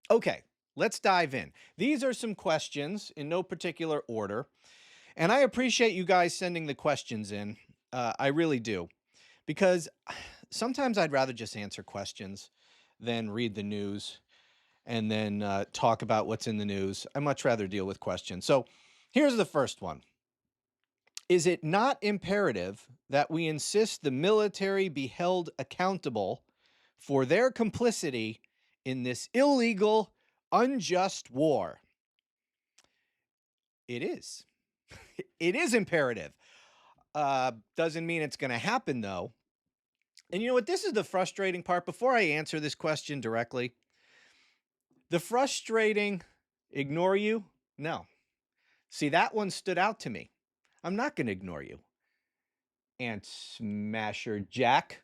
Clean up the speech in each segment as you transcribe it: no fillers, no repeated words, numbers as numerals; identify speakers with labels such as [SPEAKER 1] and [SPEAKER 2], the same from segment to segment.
[SPEAKER 1] Okay, let's dive in. These are some questions in no particular order, and I appreciate you guys sending the questions in. I really do, because sometimes I'd rather just answer questions than read the news and then talk about what's in the news. I much rather deal with questions. So here's the first one. Is it not imperative that we insist the military be held accountable for their complicity in this illegal, unjust war? It is. It is imperative. Doesn't mean it's going to happen, though. And you know what? This is the frustrating part. Before I answer this question directly, the frustrating ignore you? No. See, that one stood out to me. I'm not going to ignore you. Ant Smasher Jack.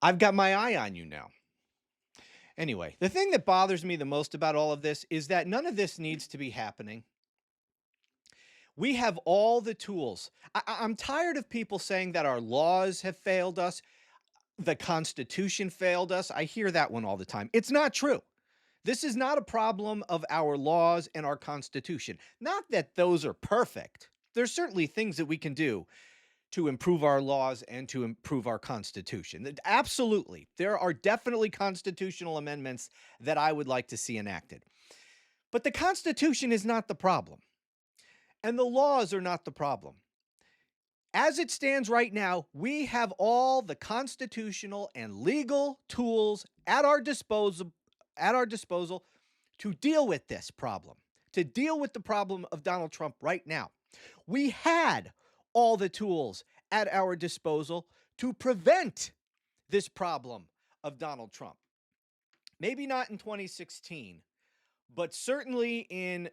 [SPEAKER 1] I've got my eye on you now. Anyway, the thing that bothers me the most about all of this is that none of this needs to be happening. We have all the tools. I'm tired of people saying that our laws have failed us, the Constitution failed us. I hear that one all the time. It's not true. This is not a problem of our laws and our Constitution. Not that those are perfect. There's certainly things that we can do to improve our laws and to improve our Constitution. Absolutely. There are definitely constitutional amendments that I would like to see enacted. But the Constitution is not the problem, and the laws are not the problem. As it stands right now, we have all the constitutional and legal tools at our disposal to deal with this problem, to deal with the problem of Donald Trump right now. We had all the tools at our disposal to prevent this problem of Donald Trump. Maybe not in 2016, but certainly in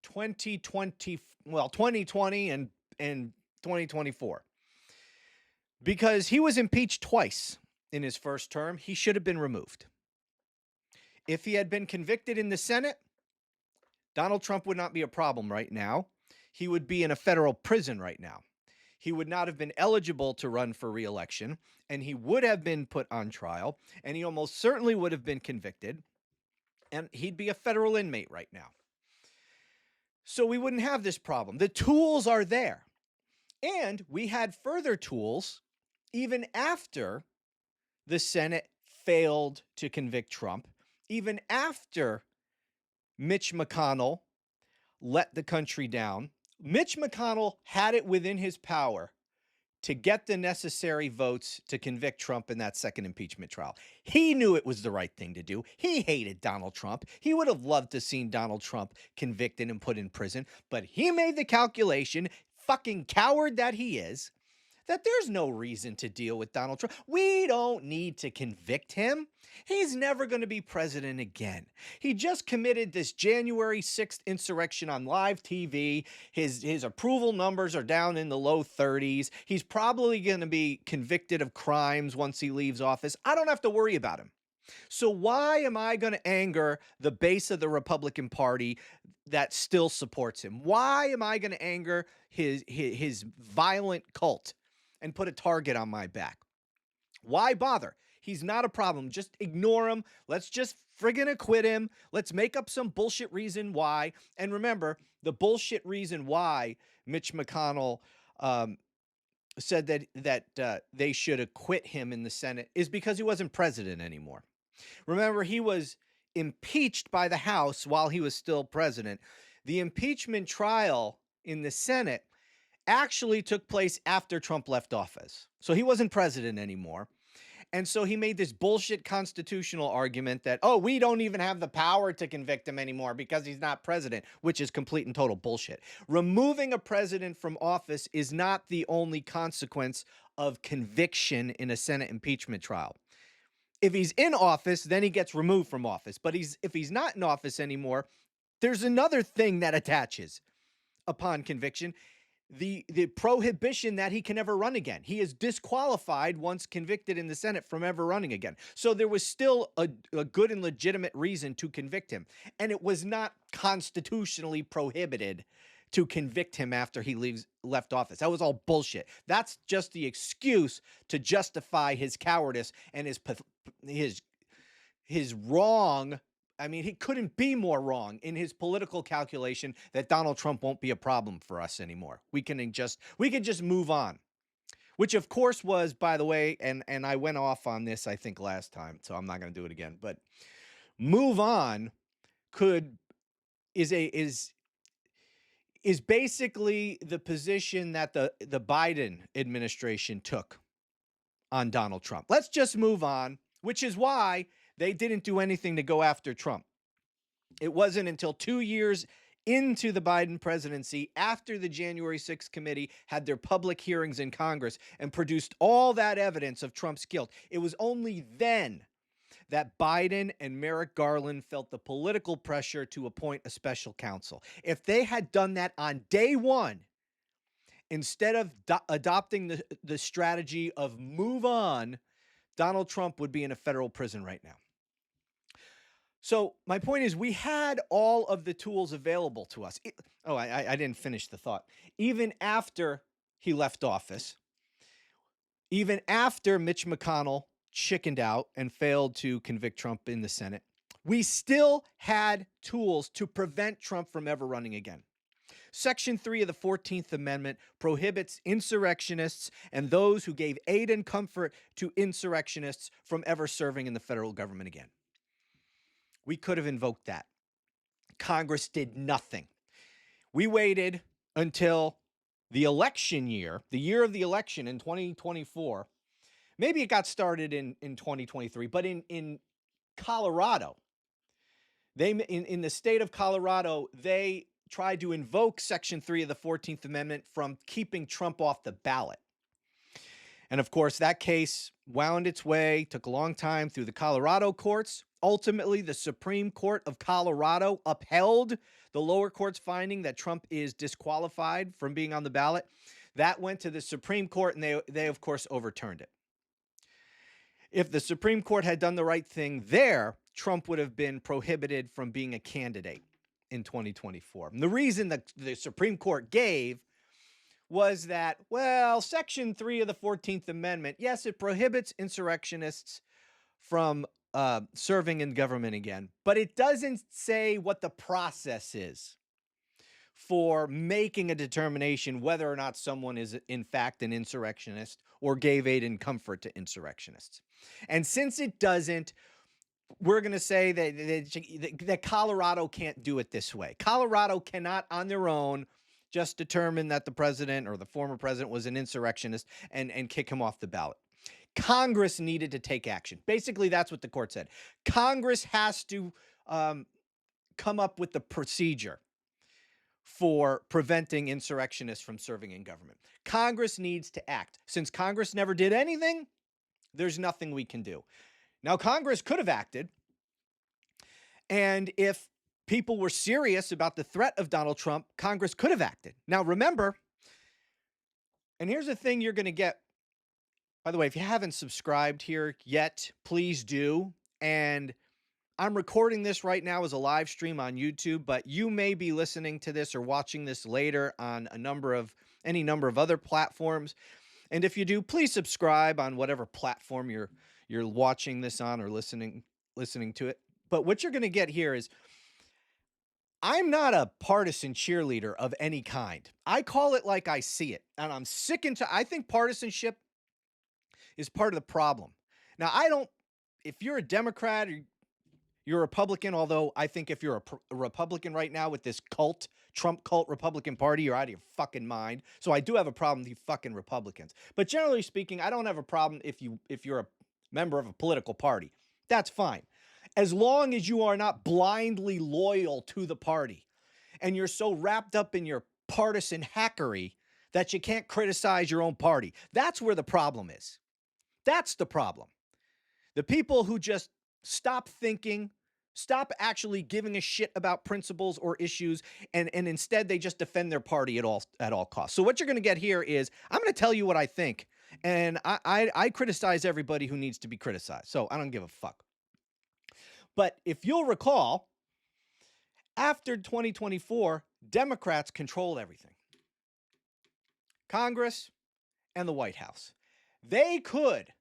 [SPEAKER 1] 2020 and 2024. Because he was impeached twice in his first term, he should have been removed. If he had been convicted in the Senate, Donald Trump would not be a problem right now. He would be in a federal prison right now. He would not have been eligible to run for re-election, and he would have been put on trial, and he almost certainly would have been convicted, and he'd be a federal inmate right now. So we wouldn't have this problem. The tools are there. And we had further tools even after the Senate failed to convict Trump, even after Mitch McConnell let the country down. Mitch McConnell had it within his power to get the necessary votes to convict Trump in that second impeachment trial. He knew it was the right thing to do. He hated Donald Trump. He would have loved to seen Donald Trump convicted and put in prison, but he made the calculation, fucking coward that he is, that there's no reason to deal with Donald Trump. We don't need to convict him. He's never going to be president again. He just committed this January 6th insurrection on live TV. His approval numbers are down in the low 30s. He's probably going to be convicted of crimes once he leaves office. I don't have to worry about him. So why am I going to anger the base of the Republican Party that still supports him? Why am I going to anger his violent cult and put a target on my back? Why bother? He's not a problem. Just ignore him. Let's just friggin' acquit him. Let's make up some bullshit reason why. And remember, the bullshit reason why Mitch McConnell said that they should acquit him in the Senate is because he wasn't president anymore. Remember, he was impeached by the House while he was still president. The impeachment trial in the Senate actually took place after Trump left office. So he wasn't president anymore. And so he made this bullshit constitutional argument that, oh, we don't even have the power to convict him anymore because he's not president, which is complete and total bullshit. Removing a president from office is not the only consequence of conviction in a Senate impeachment trial. If he's in office, then he gets removed from office. But if he's not in office anymore, there's another thing that attaches upon conviction. The prohibition that he can ever run again. He is disqualified once convicted in the Senate from ever running again. So there was still a good and legitimate reason to convict him. And it was not constitutionally prohibited to convict him after he left office. That was all bullshit. That's just the excuse to justify his cowardice and his wrong I mean, he couldn't be more wrong in his political calculation that Donald Trump won't be a problem for us anymore. We can just move on. Which of course was, by the way, and I went off on this I think last time, so I'm not going to do it again. But move on could is basically the position that the Biden administration took on Donald Trump. Let's just move on, which is why they didn't do anything to go after Trump. It wasn't until 2 years into the Biden presidency, after the January 6th committee had their public hearings in Congress and produced all that evidence of Trump's guilt, it was only then that Biden and Merrick Garland felt the political pressure to appoint a special counsel. If they had done that on day one, instead of adopting the strategy of move on, Donald Trump would be in a federal prison right now. So my point is, we had all of the tools available to us. I didn't finish the thought. Even after he left office, even after Mitch McConnell chickened out and failed to convict Trump in the Senate, we still had tools to prevent Trump from ever running again. Section 3 of the 14th Amendment prohibits insurrectionists and those who gave aid and comfort to insurrectionists from ever serving in the federal government again. We could have invoked that. Congress did nothing. We waited until the election year, the year of the election in 2024. Maybe it got started in 2023, but in Colorado, in the state of Colorado, they tried to invoke Section 3 of the 14th Amendment from keeping Trump off the ballot. And of course, that case wound its way, took a long time through the Colorado courts. Ultimately, the Supreme Court of Colorado upheld the lower court's finding that Trump is disqualified from being on the ballot. That went to the Supreme Court, and they of course, overturned it. If the Supreme Court had done the right thing there, Trump would have been prohibited from being a candidate in 2024. And the reason that the Supreme Court gave was that, well, Section 3 of the 14th Amendment, yes, it prohibits insurrectionists from serving in government again, but it doesn't say what the process is for making a determination whether or not someone is in fact an insurrectionist or gave aid and comfort to insurrectionists. And since it doesn't, we're going to say that Colorado can't do it this way. Colorado cannot on their own just determine that the president or the former president was an insurrectionist and kick him off the ballot. Congress needed to take action. Basically, that's what the court said. Congress has to come up with the procedure for preventing insurrectionists from serving in government. Congress needs to act. Since Congress never did anything, there's nothing we can do. Now, Congress could have acted, and if people were serious about the threat of Donald Trump, Congress could have acted. Now, remember, and here's the thing you're going to get. By the way, if you haven't subscribed here yet, please do. And I'm recording this right now as a live stream on YouTube, but you may be listening to this or watching this later on any number of other platforms. And if you do, please subscribe on whatever platform you're watching this on or listening to it. But what you're going to get here is, I'm not a partisan cheerleader of any kind. I call it like I see it. And I'm sick and I think partisanship is part of the problem. Now, if you're a Democrat or you're a Republican, although I think if you're a Republican right now with this Trump cult Republican Party, you're out of your fucking mind. So I do have a problem with you fucking Republicans. But generally speaking, I don't have a problem if you're a member of a political party. That's fine. As long as you are not blindly loyal to the party and you're so wrapped up in your partisan hackery that you can't criticize your own party. That's where the problem is. That's the problem. The people who just stop thinking, stop actually giving a shit about principles or issues, and instead they just defend their party at all costs. So what you're going to get here is, I'm going to tell you what I think, and I criticize everybody who needs to be criticized. So I don't give a fuck. But if you'll recall, after 2024, Democrats controlled everything. Congress and the White House. They could,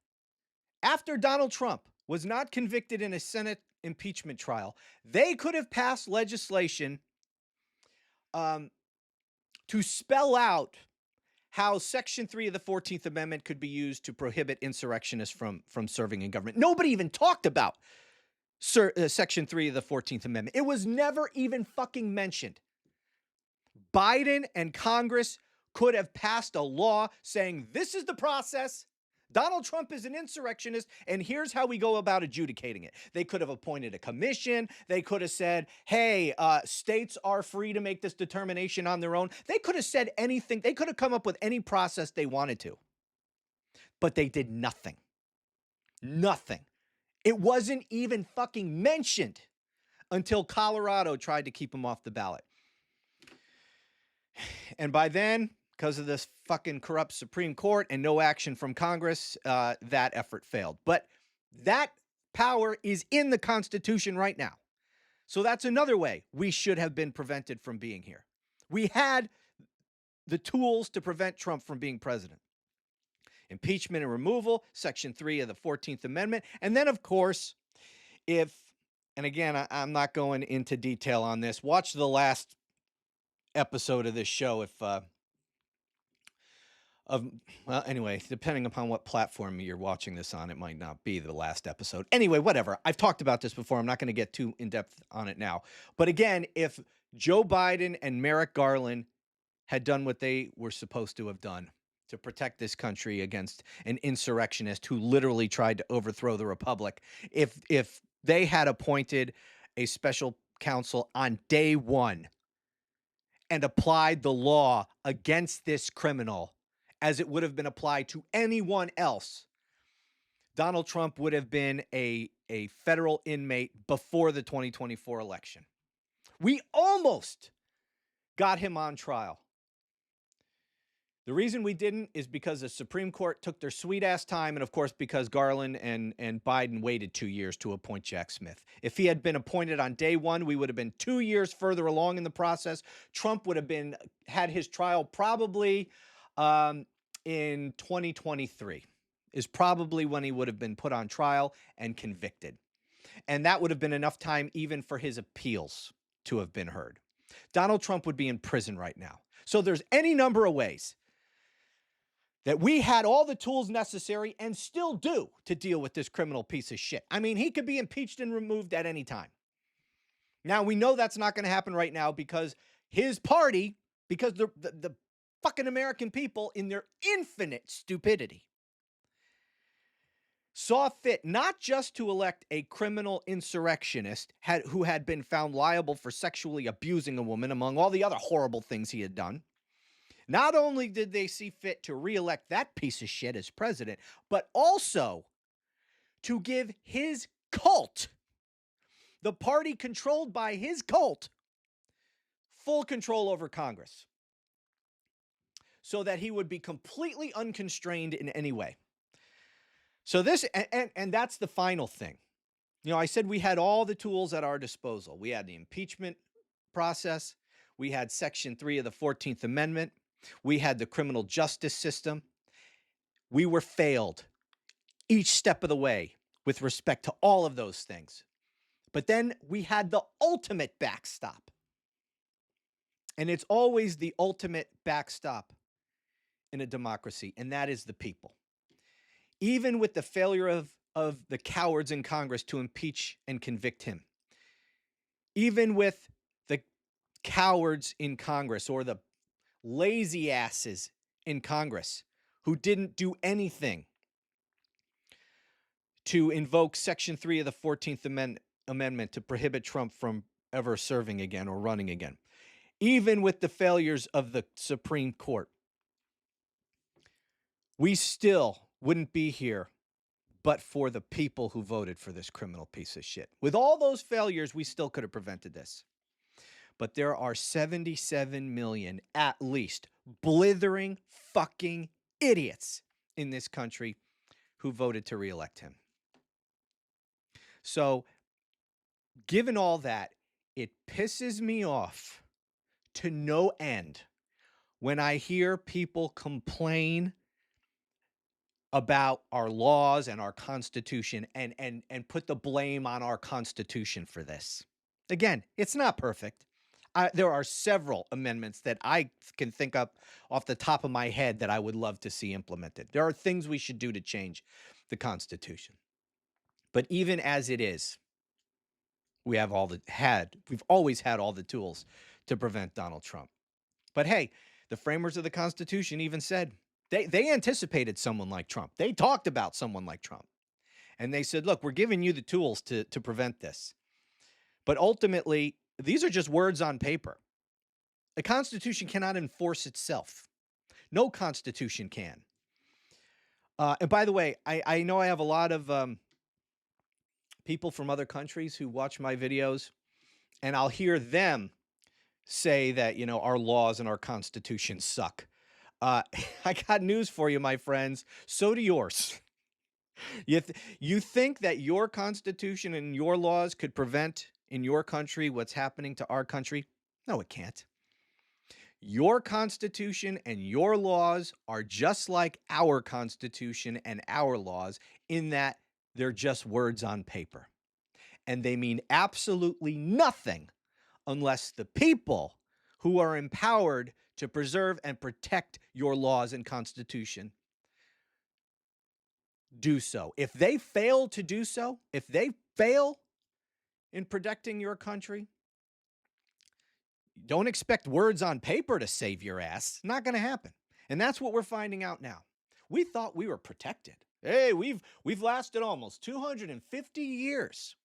[SPEAKER 1] after Donald Trump was not convicted in impeachment trial, they could have passed legislation to spell out how Section 3 of the 14th Amendment could be used to prohibit insurrectionists from serving in government. Nobody even talked about Section 3 of the 14th Amendment. It was never even fucking mentioned. Biden and Congress could have passed a law saying this is the process. Donald Trump is an insurrectionist, and here's how we go about adjudicating it. They could have appointed a commission. They could have said, hey, states are free to make this determination on their own. They could have said anything. They could have come up with any process they wanted to. But they did nothing. Nothing. It wasn't even fucking mentioned until Colorado tried to keep him off the ballot. And by then, because of this fucking corrupt Supreme Court and no action from Congress, that effort failed. But that power is in the Constitution right now. So that's another way we should have been prevented from being here. We had the tools to prevent Trump from being president. Impeachment and removal, Section 3 of the 14th Amendment. And then, of course, and again, I'm not going into detail on this. Watch the last episode of this show well, anyway, depending upon what platform you're watching this on, it might not be the last episode. Anyway, whatever. I've talked about this before. I'm not going to get too in-depth on it now. But again, if Joe Biden and Merrick Garland had done what they were supposed to have done to protect this country against an insurrectionist who literally tried to overthrow the republic, if they had appointed a special counsel on day one and applied the law against this criminal as it would have been applied to anyone else, Donald Trump would have been a federal inmate before the 2024 election. We almost got him on trial. The reason we didn't is because the Supreme Court took their sweet-ass time, and of course because Garland and Biden waited 2 years to appoint Jack Smith. If he had been appointed on day one, we would have been 2 years further along in the process. Trump would have had his trial probably in 2023 is probably when he would have been put on trial and convicted. And that would have been enough time even for his appeals to have been heard. Donald Trump would be in prison right now. So there's any number of ways that we had all the tools necessary and still do to deal with this criminal piece of shit. I mean, he could be impeached and removed at any time. Now, we know that's not going to happen right now because his party, because the fucking American people in their infinite stupidity saw fit not just to elect a criminal insurrectionist who had been found liable for sexually abusing a woman, among all the other horrible things he had done. Not only did they see fit to reelect that piece of shit as president, but also to give his cult, the party controlled by his cult, full control over Congress so that he would be completely unconstrained in any way. So this, and that's the final thing. You know, I said we had all the tools at our disposal. We had the impeachment process. We had Section 3 of the 14th Amendment. We had the criminal justice system. We were failed each step of the way with respect to all of those things. But then we had the ultimate backstop. And it's always the ultimate backstop in a democracy, and that is the people. Even with the failure of the cowards in Congress to impeach and convict him, even with the cowards in Congress or the lazy asses in Congress who didn't do anything to invoke Section 3 of the 14th Amendment to prohibit Trump from ever serving again or running again, even with the failures of the Supreme Court, we still wouldn't be here but for the people who voted for this criminal piece of shit. With all those failures, we still could have prevented this. But there are 77 million, at least, blithering fucking idiots in this country who voted to reelect him. So, given all that, it pisses me off to no end when I hear people complain about our laws and our Constitution and put the blame on our Constitution for this. Again, it's not perfect. There are several amendments that I can think up off the top of my head that I would love to see implemented. There are things we should do to change the Constitution. But even as it is, we've always had all the tools to prevent Donald Trump. But hey, the framers of the Constitution even said they anticipated someone like Trump. They talked about someone like Trump. And they said, look, we're giving you the tools to prevent this. But ultimately, these are just words on paper. A Constitution cannot enforce itself. No Constitution can. And by the way, I know I have a lot of people from other countries who watch my videos, and I'll hear them say that, our laws and our Constitution suck. I got news for you, my friends. So do yours. You think that your Constitution and your laws could prevent in your country what's happening to our country? No, it can't. Your Constitution and your laws are just like our Constitution and our laws in that they're just words on paper. And they mean absolutely nothing unless the people who are empowered to preserve and protect your laws and Constitution do so. If they fail to do so, if they fail in protecting your country, don't expect words on paper to save your ass. Not going to happen. And that's what we're finding out now. We thought we were protected. Hey, we've lasted almost 250 years.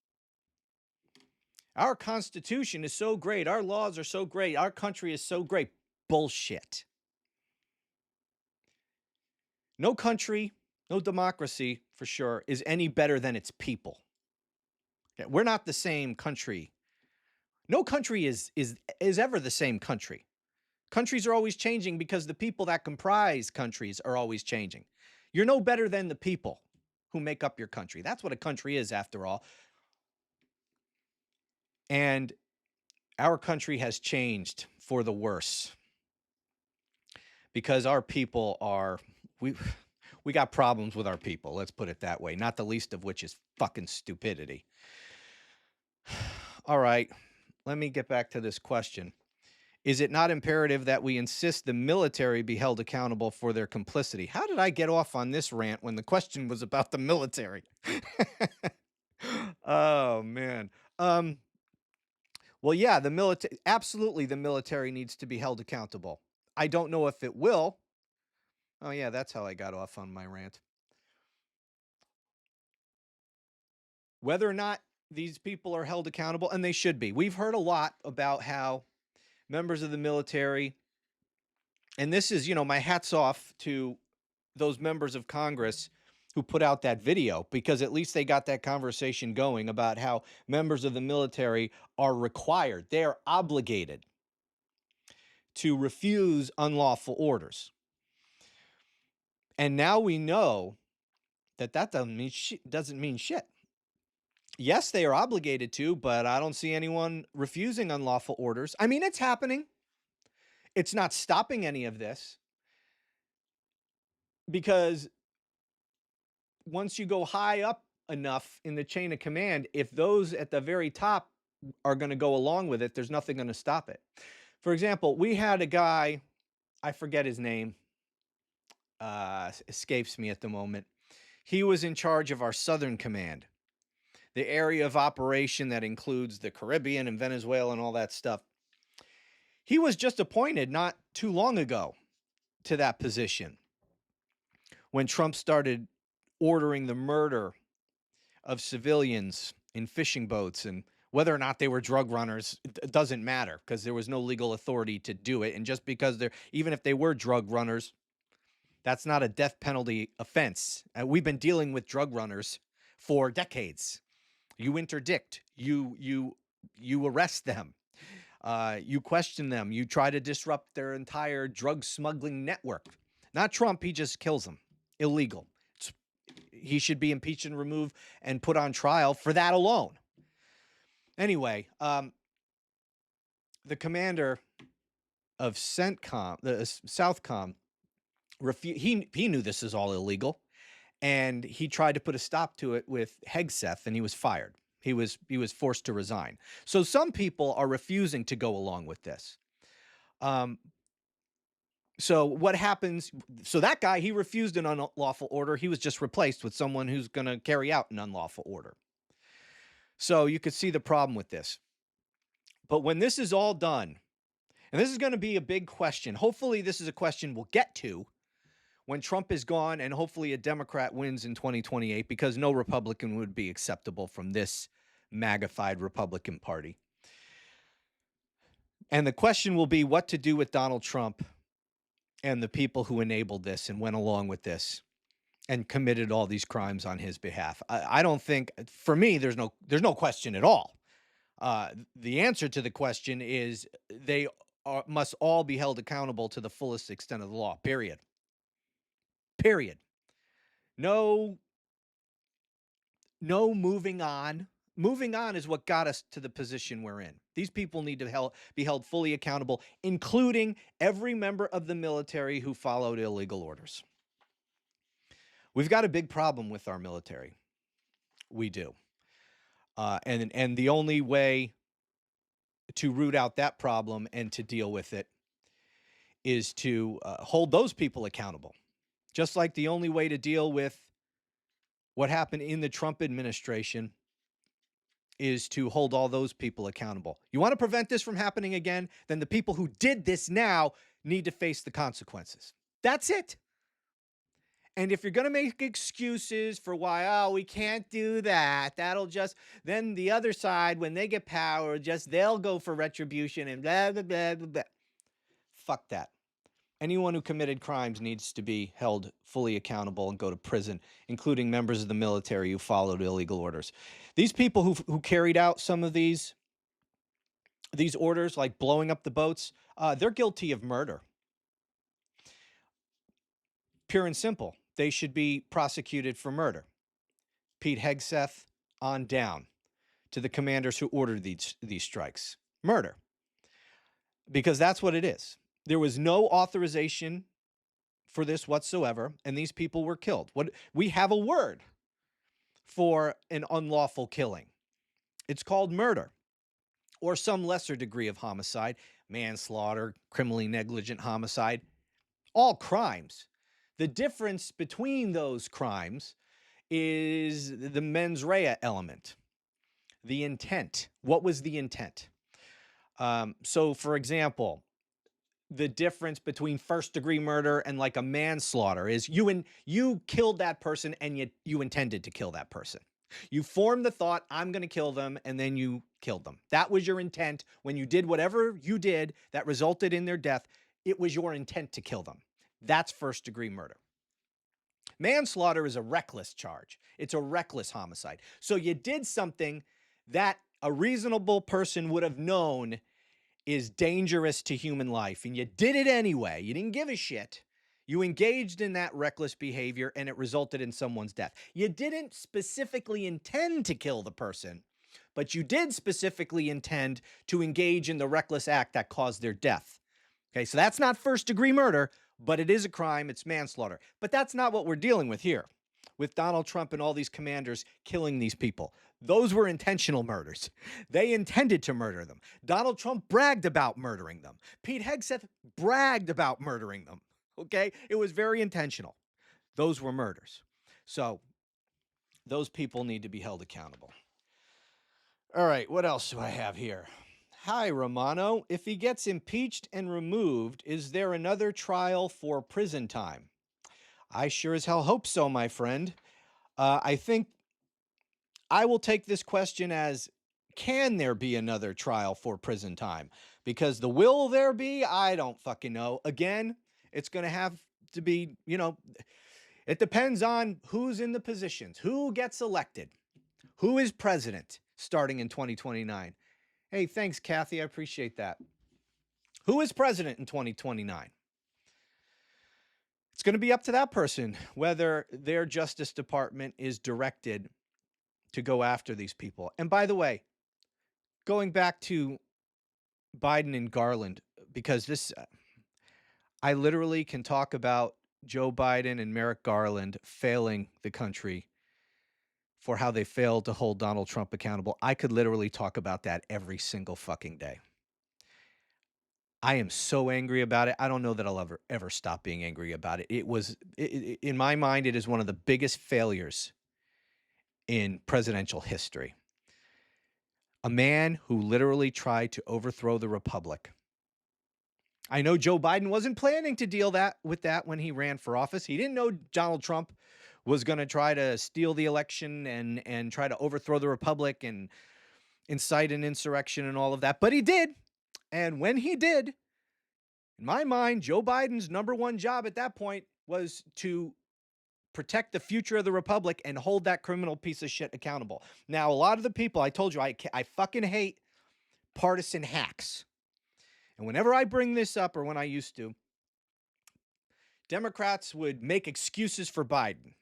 [SPEAKER 1] Our Constitution is so great. Our laws are so great. Our country is so great. Bullshit. No country, no democracy, for sure, is any better than its people. We're not the same country. No country is ever the same country. Countries are always changing because the people that comprise countries are always changing. You're no better than the people who make up your country. That's what a country is, after all. And our country has changed for the worse because our people we got problems with our people. Let's put it that way. Not the least of which is fucking stupidity. All right. Let me get back to this question. Is it not imperative that we insist the military be held accountable for their complicity? How did I get off on this rant when the question was about the military? Oh, man. Well, yeah, absolutely the military needs to be held accountable. I don't know if it will. Oh, yeah, that's how I got off on my rant. Whether or not these people are held accountable, and they should be. We've heard a lot about how members of the military, and this is, my hat's off to those members of Congress who put out that video, because at least they got that conversation going about how members of the military are required, they are obligated to refuse unlawful orders. And now we know that doesn't mean shit. Yes, they are obligated to, but I don't see anyone refusing unlawful orders. I mean, it's happening. It's not stopping any of this, because once you go high up enough in the chain of command, if those at the very top are going to go along with it, there's nothing going to stop it. For example, we had a guy, I forget his name, escapes me at the moment. He was in charge of our Southern Command, the area of operation that includes the Caribbean and Venezuela and all that stuff. He was just appointed not too long ago to that position when Trump started ordering the murder of civilians in fishing boats, and whether or not they were drug runners, it doesn't matter, because there was no legal authority to do it. And just because even if they were drug runners, that's not a death penalty offense. We've been dealing with drug runners for decades. You interdict, you arrest them, you question them, you try to disrupt their entire drug smuggling network. Not Trump, he just kills them. Illegal. He should be impeached and removed and put on trial for that alone. Anyway, the commander of CENTCOM, the Southcom, he knew this is all illegal. and he tried to put a stop to it with Hegseth, and he was fired. He was forced to resign. So some people are refusing to go along with this. So what happens? So that guy, he refused an unlawful order. He was just replaced with someone who's going to carry out an unlawful order. So you could see the problem with this. But when this is all done, and this is going to be a big question. Hopefully this is a question we'll get to when Trump is gone, and hopefully a Democrat wins in 2028, because no Republican would be acceptable from this magnified Republican Party. And the question will be what to do with Donald Trump and the people who enabled this and went along with this and committed all these crimes on his behalf. I don't think, for me, there's no question at all. The answer to the question is they must all be held accountable to the fullest extent of the law, period. Period. No moving on. Moving on is what got us to the position we're in. These people need to be held fully accountable, including every member of the military who followed illegal orders. We've got a big problem with our military. We do. And the only way to root out that problem and to deal with it is to hold those people accountable. Just like the only way to deal with what happened in the Trump administration is to hold all those people accountable. You want to prevent this from happening again? Then the people who did this now need to face the consequences. That's it. And if you're going to make excuses for why, we can't do that, then the other side, when they get power, they'll go for retribution and blah, blah, blah, blah, blah. Fuck that. Anyone who committed crimes needs to be held fully accountable and go to prison, including members of the military who followed illegal orders. These people who carried out some of these orders, like blowing up the boats, they're guilty of murder. Pure and simple. They should be prosecuted for murder. Pete Hegseth on down to the commanders who ordered these strikes. Murder. Because that's what it is. There was no authorization for this whatsoever, and these people were killed. We have a word for an unlawful killing. It's called murder, or some lesser degree of homicide, manslaughter, criminally negligent homicide, all crimes. The difference between those crimes is the mens rea element, the intent. What was the intent? So, for example, the difference between first-degree murder and like a manslaughter is you killed that person and you intended to kill that person. You formed the thought, I'm going to kill them, and then you killed them. That was your intent when you did whatever you did that resulted in their death. It was your intent to kill them. That's first-degree murder. Manslaughter is a reckless charge. It's a reckless homicide. So you did something that a reasonable person would have known is dangerous to human life, and you did it anyway. You didn't give a shit. You engaged in that reckless behavior, and it resulted in someone's death. You didn't specifically intend to kill the person, but you did specifically intend to engage in the reckless act that caused their death. Okay, so that's not first-degree murder, but it is a crime. It's manslaughter. But that's not what we're dealing with here, with Donald Trump and all these commanders killing these people. Those were intentional murders. They intended to murder them. Donald Trump bragged about murdering them. Pete Hegseth bragged about murdering them. Okay? It was very intentional. Those were murders. So those people need to be held accountable. All right, what else do I have here? Hi, Romano. If he gets impeached and removed, is there another trial for prison time? I sure as hell hope so, my friend. I think I will take this question as, can there be another trial for prison time? Because the will there be, I don't fucking know. Again, it's going to have to be, it depends on who's in the positions, who gets elected, who is president starting in 2029. Hey, thanks, Kathy. I appreciate that. Who is president in 2029? It's going to be up to that person whether their Justice Department is directed to go after these people. And by the way, going back to Biden and Garland, because this, I literally can talk about Joe Biden and Merrick Garland failing the country for how they failed to hold Donald Trump accountable, I could literally talk about that every single fucking day. I am so angry about it. I don't know that I'll ever stop being angry about it. In my mind, it is one of the biggest failures in presidential history. A man who literally tried to overthrow the republic. I know Joe Biden wasn't planning to deal with that when he ran for office. He didn't know Donald Trump was going to try to steal the election and try to overthrow the republic and incite an insurrection and all of that, but he did. And when he did, in my mind, Joe Biden's number one job at that point was to protect the future of the republic and hold that criminal piece of shit accountable. Now, a lot of the people, I told you, I fucking hate partisan hacks. And whenever I bring this up, or when I used to, Democrats would make excuses for Biden.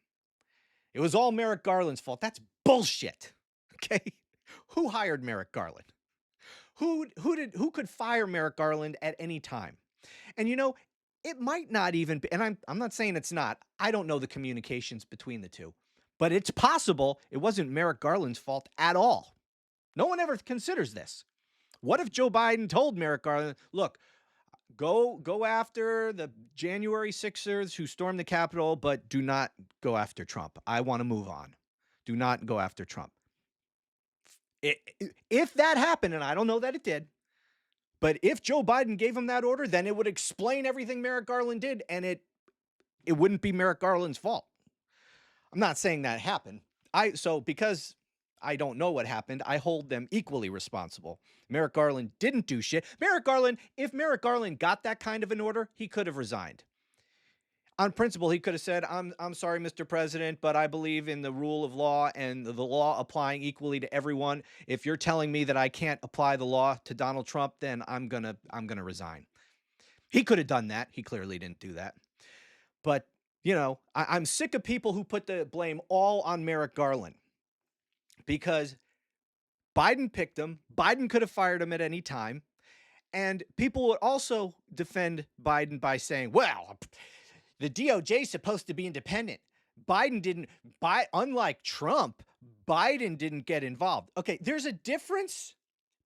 [SPEAKER 1] It was all Merrick Garland's fault. That's bullshit. Okay? Who hired Merrick Garland? Who could fire Merrick Garland at any time? And you know, it might not even be, and I'm not saying it's not. I don't know the communications between the two, but it's possible it wasn't Merrick Garland's fault at all. No one ever considers this. What if Joe Biden told Merrick Garland, look, go after the January 6ers who stormed the Capitol, but do not go after Trump. I want to move on. Do not go after Trump. If that happened, and I don't know that it did, but if Joe Biden gave him that order, then it would explain everything Merrick Garland did, and it wouldn't be Merrick Garland's fault. I'm not saying that happened. So because I don't know what happened, I hold them equally responsible. Merrick Garland didn't do shit. If Merrick Garland got that kind of an order, he could have resigned. On principle, he could have said, I'm sorry, Mr. President, but I believe in the rule of law and the law applying equally to everyone. If you're telling me that I can't apply the law to Donald Trump, then I'm gonna resign. He could have done that. He clearly didn't do that. But, you know, I'm sick of people who put the blame all on Merrick Garland because Biden picked him. Biden could have fired him at any time. And people would also defend Biden by saying, well, the DOJ is supposed to be independent. Unlike Trump, Biden didn't get involved. Okay, there's a difference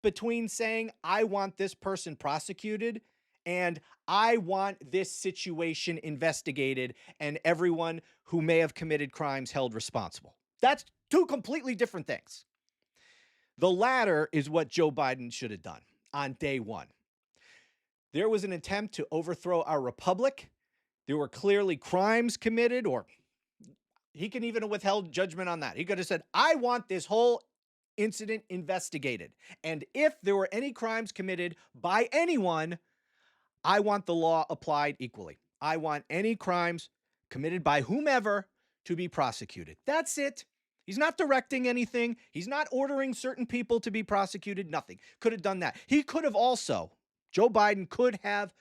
[SPEAKER 1] between saying, I want this person prosecuted and I want this situation investigated and everyone who may have committed crimes held responsible. That's two completely different things. The latter is what Joe Biden should have done on day one. There was an attempt to overthrow our republic. There were clearly crimes committed, or he can even have withheld judgment on that. He could have said, I want this whole incident investigated. And if there were any crimes committed by anyone, I want the law applied equally. I want any crimes committed by whomever to be prosecuted. That's it. He's not directing anything. He's not ordering certain people to be prosecuted. Nothing. Could have done that. He could have also, Joe Biden could have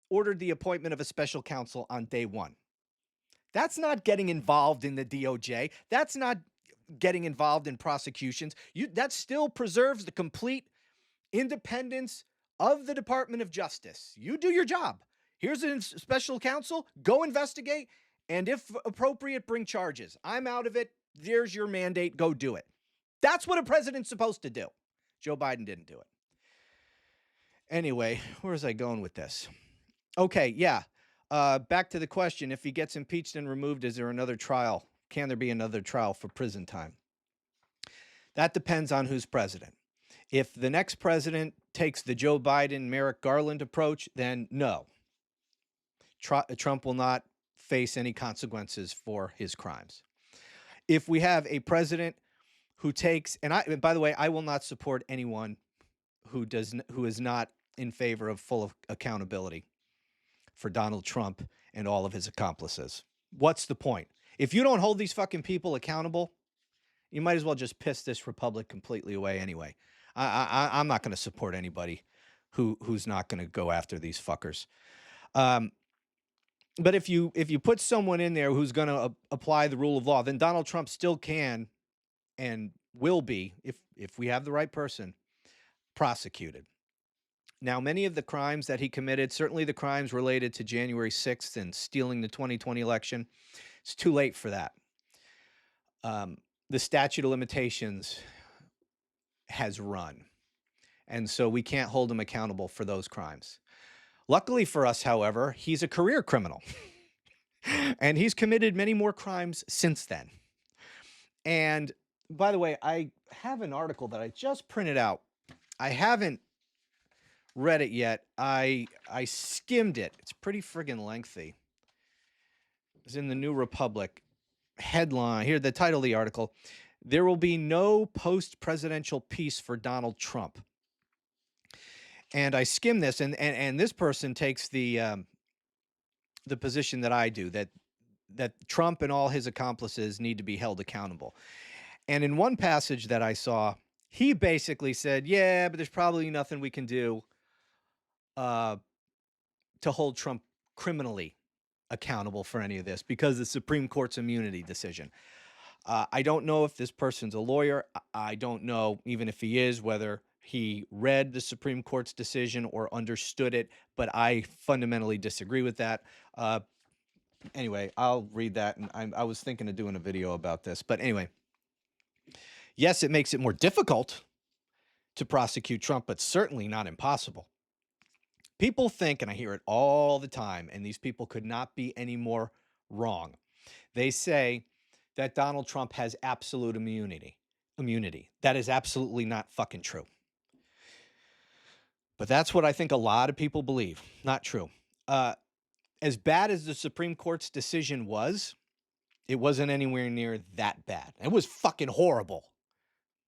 [SPEAKER 1] ordered the appointment of a special counsel on day one. That's not getting involved in the DOJ. That's not getting involved in prosecutions. That still preserves the complete independence of the Department of Justice. You do your job. Here's a special counsel. Go investigate. And if appropriate, bring charges. I'm out of it. There's your mandate. Go do it. That's what a president's supposed to do. Joe Biden didn't do it. Anyway, where was I going with this? Okay, yeah. Back to the question. If he gets impeached and removed, is there another trial? Can there be another trial for prison time? That depends on who's president. If the next president takes the Joe Biden, Merrick Garland approach, then no. Trump will not face any consequences for his crimes. If we have a president who takes, and by the way, I will not support anyone who is not in favor of full accountability for Donald Trump and all of his accomplices. What's the point? If you don't hold these fucking people accountable, you might as well just piss this republic completely away anyway. I'm not going to support anybody who's not going to go after these fuckers. But if you put someone in there who's going to apply the rule of law, then Donald Trump still can and will be, if we have the right person, prosecuted. Now, many of the crimes that he committed, certainly the crimes related to January 6th and stealing the 2020 election, it's too late for that. The statute of limitations has run, and so we can't hold him accountable for those crimes. Luckily for us, however, he's a career criminal, and he's committed many more crimes since then. And by the way, I have an article that I just printed out. I haven't read it yet. I skimmed it. It's pretty friggin' lengthy. It's in the New Republic. Headline, here, the title of the article: "There will be no post-presidential peace for Donald Trump." And I skimmed this, and this person takes the position that I do, that Trump and all his accomplices need to be held accountable. And in one passage that I saw, he basically said, yeah, but there's probably nothing we can do to hold Trump criminally accountable for any of this because of the Supreme Court's immunity decision. I don't know if this person's a lawyer. I don't know, even if he is, whether he read the Supreme Court's decision or understood it, but I fundamentally disagree with that. Anyway, I'll read that, and I was thinking of doing a video about this. But anyway, yes, it makes it more difficult to prosecute Trump, but certainly not impossible. People think, and I hear it all the time, and these people could not be any more wrong. They say that Donald Trump has absolute immunity. That is absolutely not fucking true. But that's what I think a lot of people believe. Not true. As bad as the Supreme Court's decision was, it wasn't anywhere near that bad. It was fucking horrible,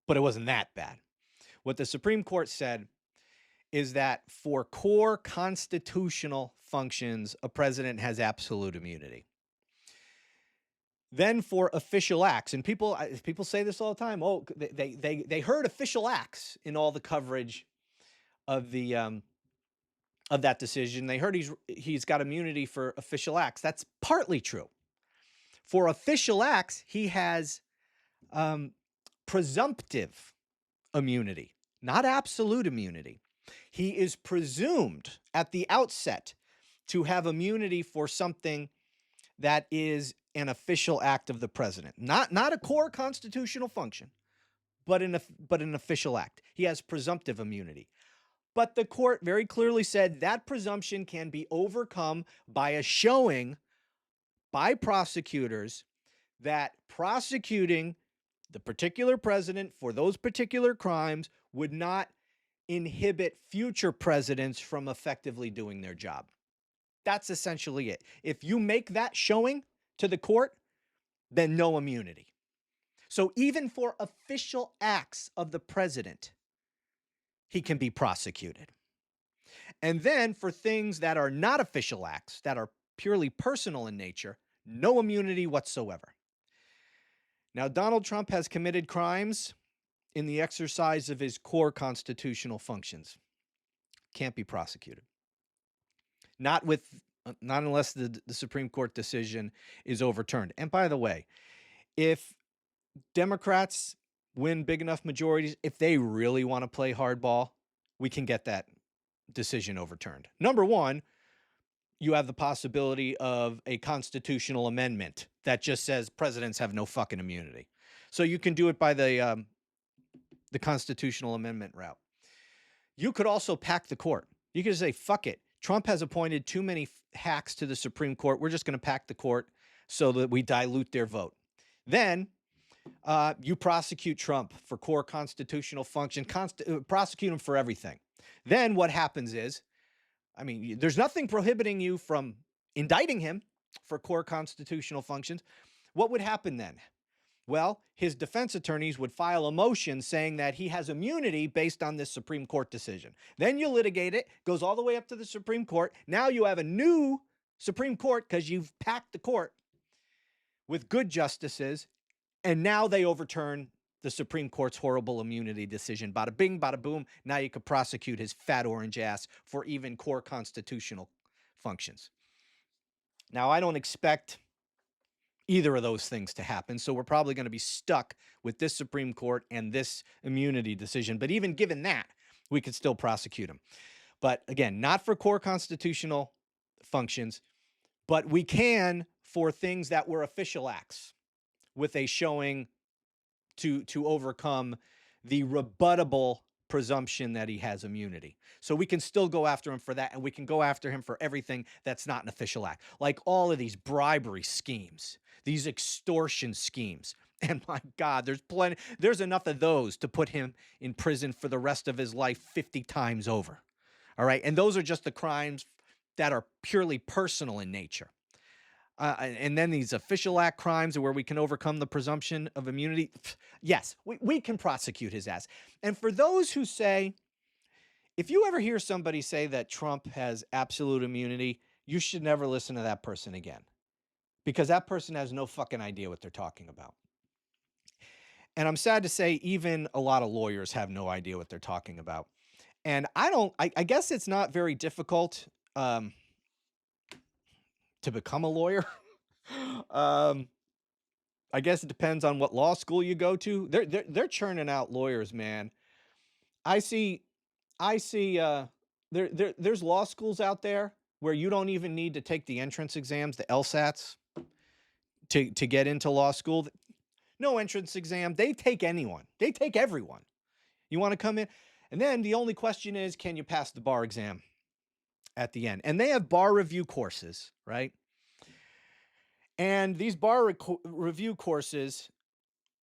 [SPEAKER 1] but it wasn't that bad. What the Supreme Court said is that for core constitutional functions, a president has absolute immunity. Then for official acts, and people say this all the time. Oh, they heard official acts in all the coverage of the of that decision. They heard he's got immunity for official acts. That's partly true. For official acts, he has presumptive immunity, not absolute immunity. He is presumed at the outset to have immunity for something that is an official act of the president, not a core constitutional function, but an official act. He has presumptive immunity. But the court very clearly said that presumption can be overcome by a showing by prosecutors that prosecuting the particular president for those particular crimes would not inhibit future presidents from effectively doing their job. That's essentially it. If you make that showing to the court, then no immunity. So even for official acts of the president, he can be prosecuted. And then for things that are not official acts, that are purely personal in nature, no immunity whatsoever. Now, Donald Trump has committed crimes in the exercise of his core constitutional functions. Can't be prosecuted. Not unless the Supreme Court decision is overturned. And by the way, if Democrats win big enough majorities, if they really want to play hardball, we can get that decision overturned. Number one, you have the possibility of a constitutional amendment that just says presidents have no fucking immunity. So you can do it by the constitutional amendment route. You could also pack the court. You could say, fuck it. Trump has appointed too many hacks to the Supreme Court. We're just going to pack the court so that we dilute their vote. Then you prosecute Trump for core constitutional function, prosecute him for everything. Then what happens is, there's nothing prohibiting you from indicting him for core constitutional functions. What would happen then? Well, his defense attorneys would file a motion saying that he has immunity based on this Supreme Court decision. Then you litigate it, goes all the way up to the Supreme Court. Now you have a new Supreme Court because you've packed the court with good justices, and now they overturn the Supreme Court's horrible immunity decision. Bada bing, bada boom. Now you could prosecute his fat orange ass for even core constitutional functions. Now, I don't expect either of those things to happen, so we're probably going to be stuck with this Supreme Court and this immunity decision. But even given that, we could still prosecute him. But again, not for core constitutional functions, but we can for things that were official acts with a showing to overcome the rebuttable presumption that he has immunity. So we can still go after him for that, and we can go after him for everything that's not an official act, like all of these bribery schemes, these extortion schemes. And my God, there's enough of those to put him in prison for the rest of his life 50 times over. All right. And those are just the crimes that are purely personal in nature. And then these official act crimes where we can overcome the presumption of immunity. Yes, we can prosecute his ass. And for those who say, if you ever hear somebody say that Trump has absolute immunity, you should never listen to that person again, because that person has no fucking idea what they're talking about. And I'm sad to say, even a lot of lawyers have no idea what they're talking about. And I guess it's not very difficult to become a lawyer. I guess it depends on what law school you go to. They're churning out lawyers, man. I see there's law schools out there where you don't even need to take the entrance exams, the LSATs, to get into law school. No entrance exam. They take anyone. They take everyone. You want to come in? And then the only question is, can you pass the bar exam at the end? And they have bar review courses, right? And these bar review courses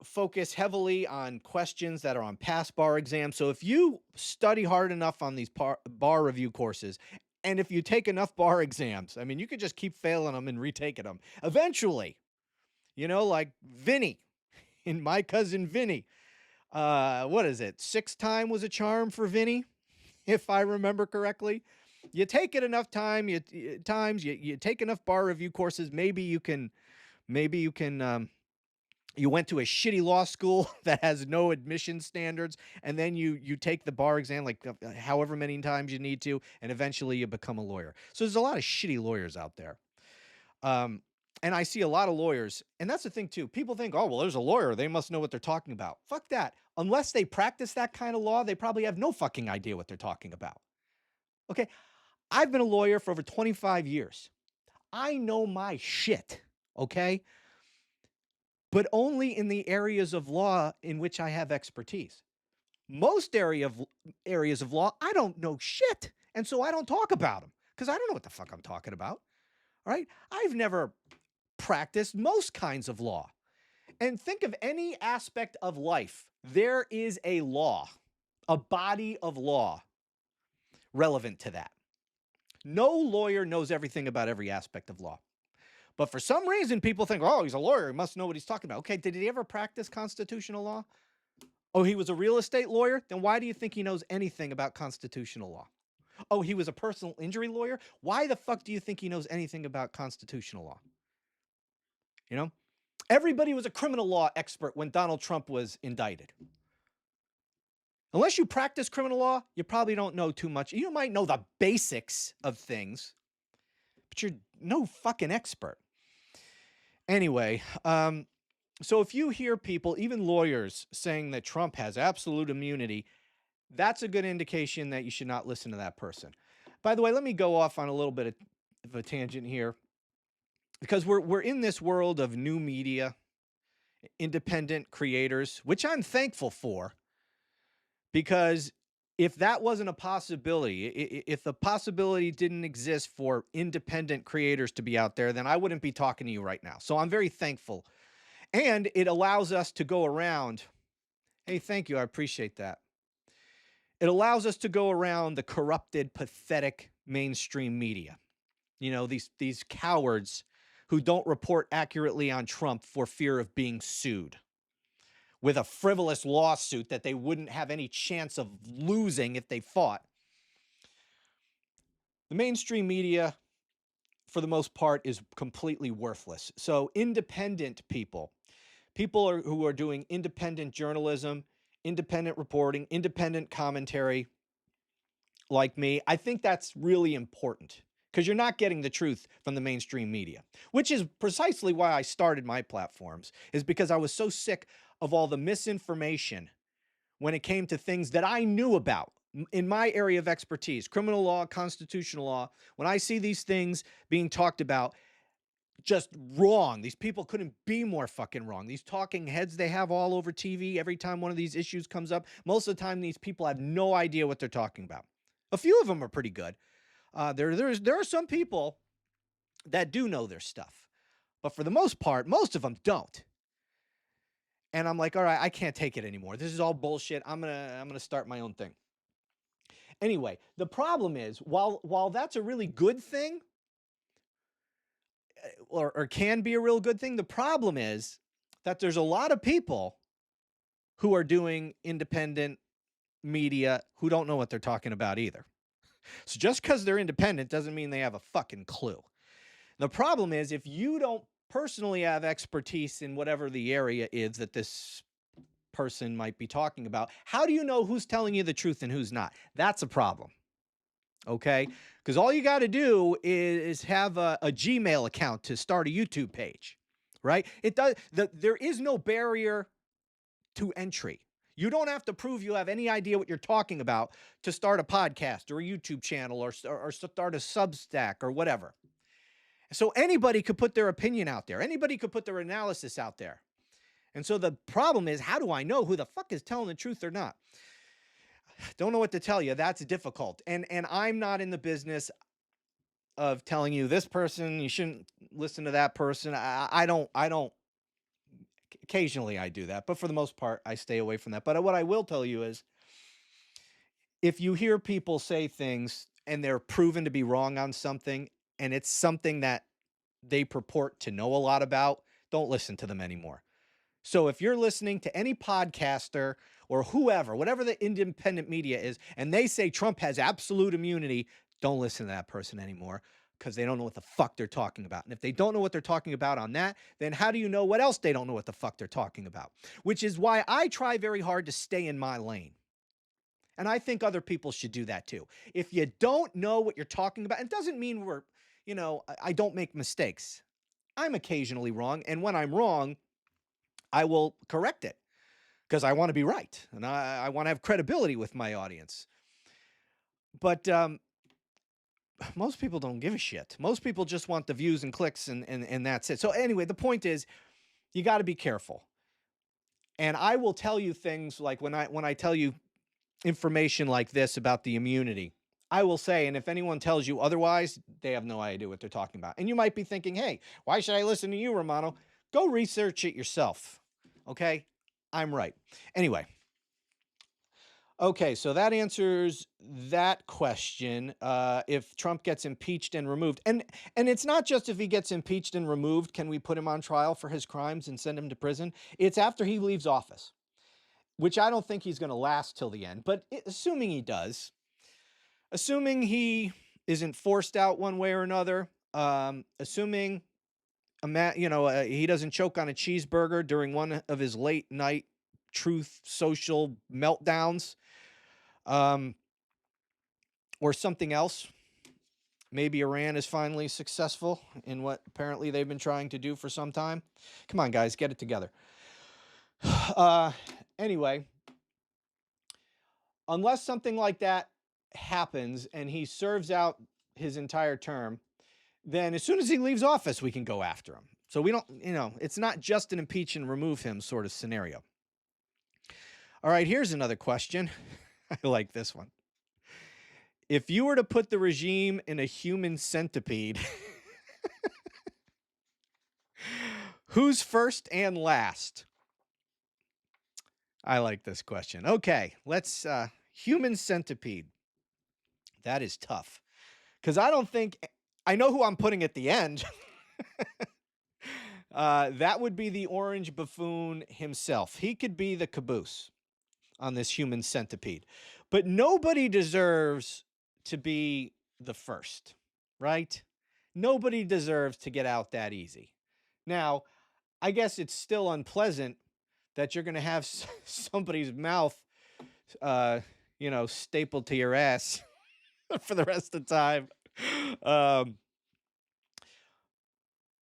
[SPEAKER 1] focus heavily on questions that are on past bar exams. So if you study hard enough on these bar review courses, and if you take enough bar exams, I mean, you could just keep failing them and retaking them. Eventually, like Vinny, in My Cousin Vinny. What is it? 6 time was a charm for Vinny, if I remember correctly. You take it enough times, you take enough bar review courses, maybe you can you went to a shitty law school that has no admission standards, and then you take the bar exam like however many times you need to, and eventually you become a lawyer. So there's a lot of shitty lawyers out there. And I see a lot of lawyers, and that's the thing too. People think, oh, well, there's a lawyer, they must know what they're talking about. Fuck that. Unless they practice that kind of law, they probably have no fucking idea what they're talking about. Okay? I've been a lawyer for over 25 years. I know my shit, okay? But only in the areas of law in which I have expertise. Most areas of law, I don't know shit, and so I don't talk about them because I don't know what the fuck I'm talking about. All right? I've never practiced most kinds of law. And think of any aspect of life. There is a law, a body of law relevant to that. No lawyer knows everything about every aspect of law. But for some reason, people think, oh, he's a lawyer, he must know what he's talking about. Okay, did he ever practice constitutional law? Oh, he was a real estate lawyer? Then why do you think he knows anything about constitutional law? Oh, he was a personal injury lawyer? Why the fuck do you think he knows anything about constitutional law? Everybody was a criminal law expert when Donald Trump was indicted. Unless you practice criminal law, you probably don't know too much. You might know the basics of things, but you're no fucking expert. Anyway, so if you hear people, even lawyers, saying that Trump has absolute immunity, that's a good indication that you should not listen to that person. By the way, let me go off on a little bit of a tangent here, because we're in this world of new media, independent creators, which I'm thankful for, because if that wasn't a possibility, if the possibility didn't exist for independent creators to be out there, then I wouldn't be talking to you right now. So I'm very thankful. And it allows us to go around. Hey, thank you. I appreciate that. It allows us to go around the corrupted, pathetic mainstream media. These cowards who don't report accurately on Trump for fear of being sued with a frivolous lawsuit that they wouldn't have any chance of losing if they fought. The mainstream media, for the most part, is completely worthless. So independent people who are doing independent journalism, independent reporting, independent commentary, like me, I think that's really important, because you're not getting the truth from the mainstream media, which is precisely why I started my platforms, is because I was so sick of all the misinformation when it came to things that I knew about, in my area of expertise, criminal law, constitutional law, when I see these things being talked about, just wrong. These people couldn't be more fucking wrong. These talking heads they have all over TV every time one of these issues comes up, most of the time these people have no idea what they're talking about. A few of them are pretty good. There are some people that do know their stuff, but for the most part, most of them don't. And I'm like, all right, I can't take it anymore. This is all bullshit. I'm gonna start my own thing. Anyway, the problem is, while that's a really good thing, or can be a real good thing, the problem is that there's a lot of people who are doing independent media who don't know what they're talking about either. So just because they're independent doesn't mean they have a fucking clue. The problem is, if you don't personally have expertise in whatever the area is that this person might be talking about, how do you know who's telling you the truth and who's not? That's a problem. Okay? Because all you got to do is have a Gmail account to start a YouTube page, right? There is no barrier to entry. You don't have to prove you have any idea what you're talking about to start a podcast or a YouTube channel or start a Substack or whatever. So anybody could put their opinion out there. Anybody could put their analysis out there. And so the problem is, how do I know who the fuck is telling the truth or not? Don't know what to tell you. That's difficult. And I'm not in the business of telling you this person, you shouldn't listen to that person. I don't. Occasionally I do that, but for the most part, I stay away from that. But what I will tell you is, if you hear people say things and they're proven to be wrong on something, and it's something that they purport to know a lot about, don't listen to them anymore. So if you're listening to any podcaster or whoever, whatever the independent media is, and they say Trump has absolute immunity, don't listen to that person anymore, because they don't know what the fuck they're talking about. And if they don't know what they're talking about on that, then how do you know what else they don't know what the fuck they're talking about? Which is why I try very hard to stay in my lane. And I think other people should do that too. If you don't know what you're talking about, it doesn't mean I don't make mistakes. I'm occasionally wrong. And when I'm wrong, I will correct it because I want to be right. And I want to have credibility with my audience. But most people don't give a shit. Most people just want the views and clicks and that's it. So anyway, the point is, you got to be careful. And I will tell you things like when I tell you information like this about the immunity, I will say, and if anyone tells you otherwise, they have no idea what they're talking about. And you might be thinking, hey, why should I listen to you, Romano? Go research it yourself. Okay? I'm right. Anyway. Okay, so that answers that question. If Trump gets impeached and removed, and it's not just if he gets impeached and removed, can we put him on trial for his crimes and send him to prison? It's after he leaves office, which I don't think he's going to last till the end. But assuming he does, assuming he isn't forced out one way or another, assuming he doesn't choke on a cheeseburger during one of his late night Truth Social meltdowns, or something else. Maybe Iran is finally successful in what apparently they've been trying to do for some time. Come on, guys, get it together. Anyway, unless something like that happens and he serves out his entire term, then as soon as he leaves office, we can go after him. So we don't, it's not just an impeach and remove him sort of scenario. All right, here's another question. I like this one. If you were to put the regime in a human centipede, who's first and last? I like this question. Okay, let's human centipede. That is tough. Because I know who I'm putting at the end. That would be the orange buffoon himself. He could be the caboose on this human centipede. But nobody deserves to be the first, right? Nobody deserves to get out that easy. Now, I guess it's still unpleasant that you're going to have somebody's mouth, stapled to your ass for the rest of the time.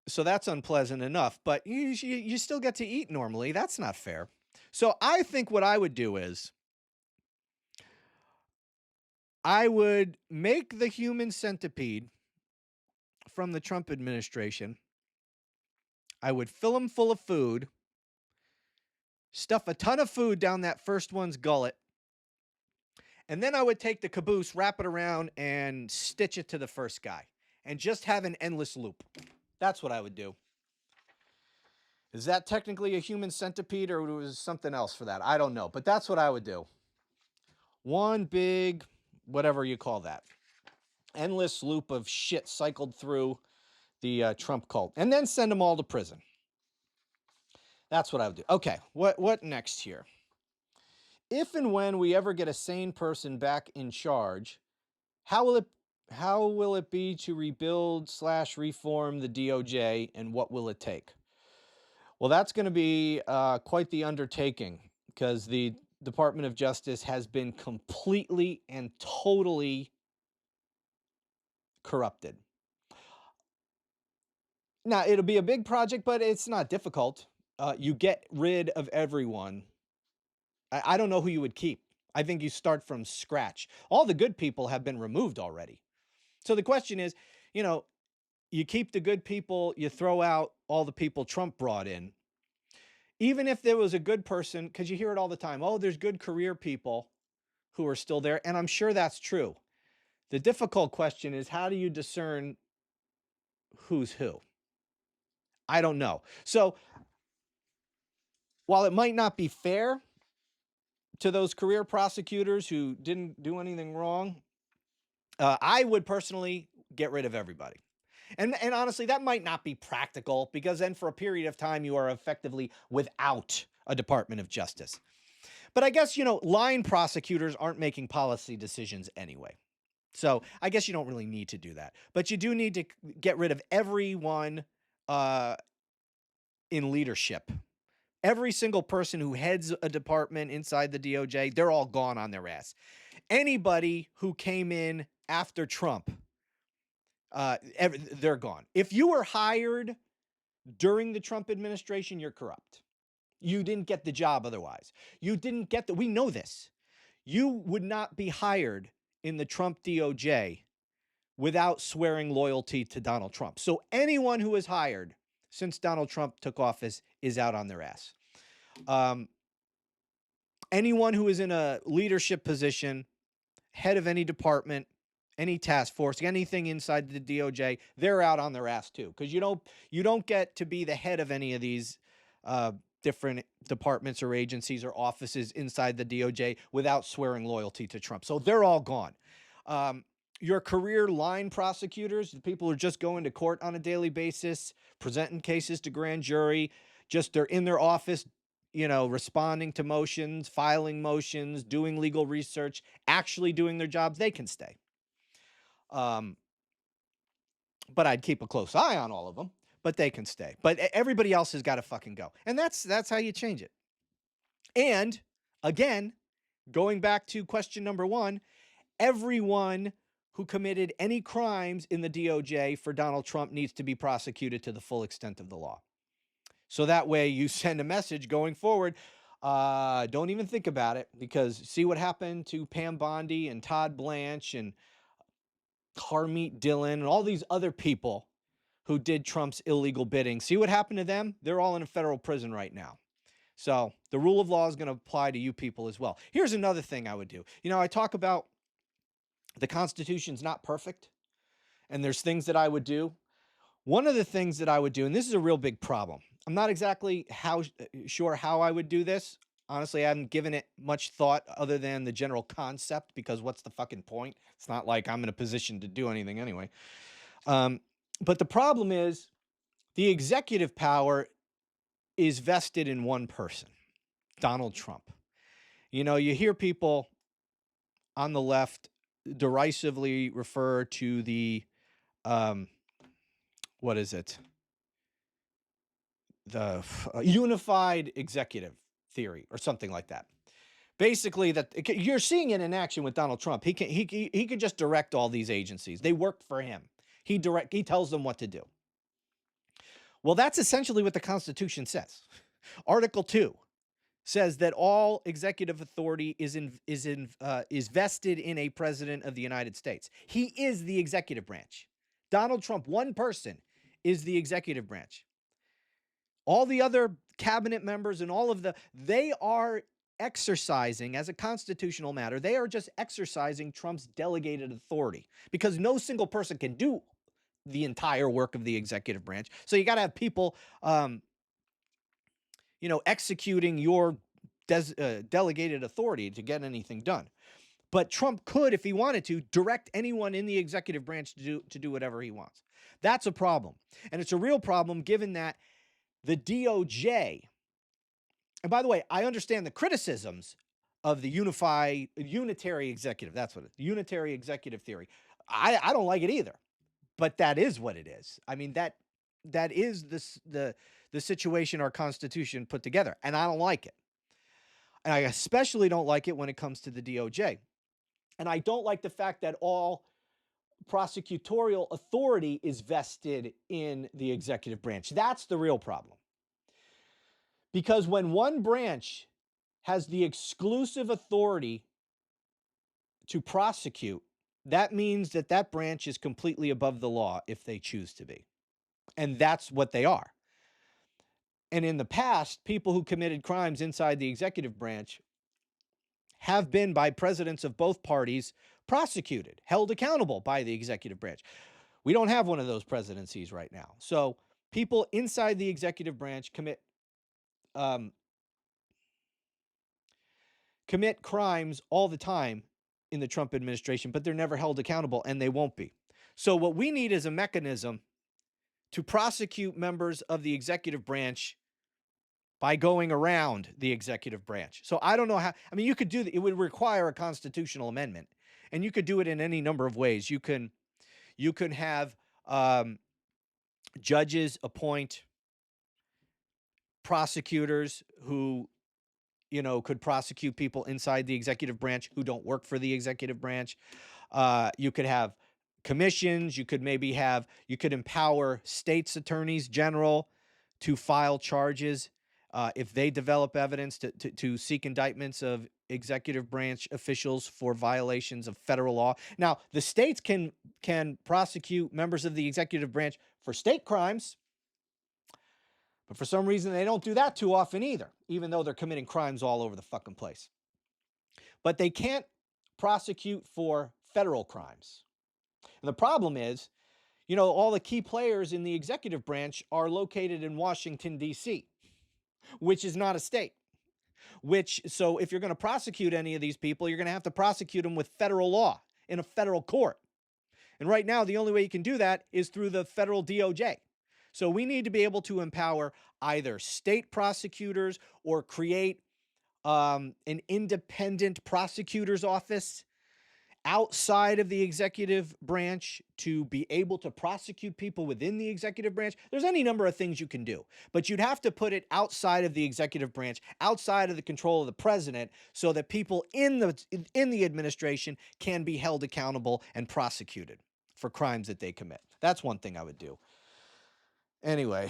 [SPEAKER 1] So that's unpleasant enough, but you still get to eat normally. That's not fair. So I think what I would do is I would make the human centipede from the Trump administration. I would fill him full of food, stuff a ton of food down that first one's gullet, and then I would take the caboose, wrap it around, and stitch it to the first guy, and just have an endless loop. That's what I would do. Is that technically a human centipede, or was it something else for that? I don't know, but that's what I would do. One big, whatever you call that, endless loop of shit cycled through the Trump cult, and then send them all to prison. That's what I would do. Okay, what next here? If and when we ever get a sane person back in charge, how will it be to rebuild / reform the DOJ, and what will it take? Well, that's going to be quite the undertaking, because the Department of Justice has been completely and totally corrupted. Now, it'll be a big project, but it's not difficult. You get rid of everyone. I don't know who you would keep. I think you start from scratch. All the good people have been removed already. So the question is, you keep the good people, you throw out all the people Trump brought in. Even if there was a good person, because you hear it all the time, oh, there's good career people who are still there, and I'm sure that's true. The difficult question is, how do you discern who's who? I don't know. So while it might not be fair to those career prosecutors who didn't do anything wrong, I would personally get rid of everybody. And honestly, that might not be practical, because then for a period of time, you are effectively without a Department of Justice. But I guess, line prosecutors aren't making policy decisions anyway. So I guess you don't really need to do that. But you do need to get rid of everyone in leadership. Every single person who heads a department inside the DOJ, they're all gone on their ass. Anybody who came in after Trump, they're gone. If you were hired during the Trump administration, you're corrupt. You didn't get the job otherwise. We know this. You would not be hired in the Trump DOJ without swearing loyalty to Donald Trump. So anyone who is hired since Donald Trump took office is out on their ass. Anyone who is in a leadership position, head of any department, any task force, anything inside the DOJ, they're out on their ass too. Because you don't get to be the head of any of these different departments or agencies or offices inside the DOJ without swearing loyalty to Trump. So they're all gone. Your career line prosecutors, the people who are just going to court on a daily basis, presenting cases to grand jury, they're in their office, responding to motions, filing motions, doing legal research, actually doing their jobs, they can stay. But I'd keep a close eye on all of them, but they can stay. But everybody else has got to fucking go. And that's how you change it. And again, going back to question number 1, everyone who committed any crimes in the DOJ for Donald Trump needs to be prosecuted to the full extent of the law. So that way you send a message going forward. Don't even think about it, because see what happened to Pam Bondi and Todd Blanche and Harmeet Dillon and all these other people who did Trump's illegal bidding. See what happened to them? They're all in a federal prison right now. So the rule of law is going to apply to you people as well. Here's another thing I would do. I talk about the Constitution's not perfect, and there's things that I would do. One of the things that I would do, and this is a real big problem, I'm not exactly sure how I would do this. Honestly, I haven't given it much thought other than the general concept, because what's the fucking point? It's not like I'm in a position to do anything anyway. But the problem is the executive power is vested in one person, Donald Trump. You hear people on the left derisively refer to the, what is it? The unified executive theory or something like that. Basically, that you're seeing it in action with Donald Trump. He could just direct all these agencies. They work for him. He tells them what to do. Well, that's essentially what the Constitution says. Article 2 says that all executive authority is vested in a president of the United States. He is the executive branch. Donald Trump, one person, is the executive branch. All the other cabinet members and they are exercising, as a constitutional matter, they are just exercising Trump's delegated authority, because no single person can do the entire work of the executive branch. So you got to have people, executing your delegated authority to get anything done. But Trump could, if he wanted to, direct anyone in the executive branch to do whatever he wants. That's a problem. And it's a real problem, given that the DOJ, and by the way, I understand the criticisms of the unitary executive. That's what it is. Unitary executive theory. I don't like it either, but that is what it is. I mean, that is the situation our Constitution put together, and I don't like it. And I especially don't like it when it comes to the DOJ. And I don't like the fact that all prosecutorial authority is vested in the executive branch. That's the real problem. Because when one branch has the exclusive authority to prosecute, that means that that branch is completely above the law if they choose to be. And that's what they are. And in the past, people who committed crimes inside the executive branch have been, by presidents of both parties, prosecuted, held accountable by the executive branch. We don't have one of those presidencies right now. So people inside the executive branch commit crimes all the time in the Trump administration, but they're never held accountable, and they won't be. So what we need is a mechanism to prosecute members of the executive branch by going around the executive branch. So I don't know how. I mean, you could do that. It would require a constitutional amendment, and you could do it in any number of ways. You can have judges appoint prosecutors who, could prosecute people inside the executive branch who don't work for the executive branch. You could have commissions. You could empower states' attorneys general to file charges if they develop evidence to seek indictments of executive branch officials for violations of federal law. Now, the states can prosecute members of the executive branch for state crimes, but for some reason, they don't do that too often either, even though they're committing crimes all over the fucking place. But they can't prosecute for federal crimes. And the problem is, all the key players in the executive branch are located in Washington, D.C., which is not a state. So if you're going to prosecute any of these people, you're going to have to prosecute them with federal law in a federal court. And right now, the only way you can do that is through the federal DOJ. So we need to be able to empower either state prosecutors or create an independent prosecutor's office outside of the executive branch to be able to prosecute people within the executive branch. There's any number of things you can do, but you'd have to put it outside of the executive branch, outside of the control of the president, so that people in the administration can be held accountable and prosecuted for crimes that they commit. That's one thing I would do. Anyway,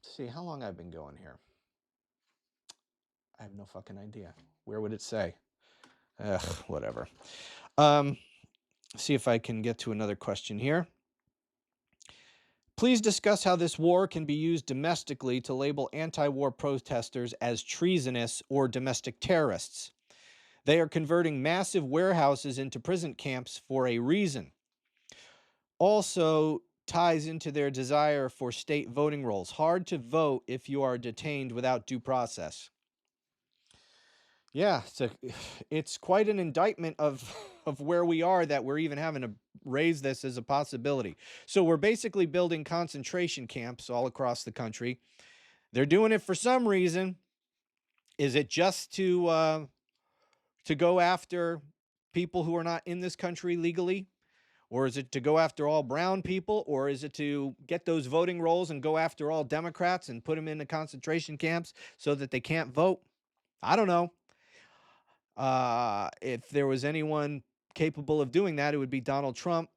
[SPEAKER 1] see how long I've been going here. I have no fucking idea. Where would it say? Whatever. See if I can get to another question here. Please discuss how this war can be used domestically to label anti-war protesters as treasonous or domestic terrorists. They are converting massive warehouses into prison camps for a reason. Also ties into their desire for state voting rolls. Hard to vote if you are detained without due process. Yeah, it's quite an indictment of where we are that we're even having to raise this as a possibility. So we're basically building concentration camps all across the country. They're doing it for some reason. Is it just to go after people who are not in this country legally? Or is it to go after all brown people? Or is it to get those voting rolls and go after all Democrats and put them into concentration camps so that they can't vote? I don't know. If there was anyone capable of doing that, it would be Donald Trump.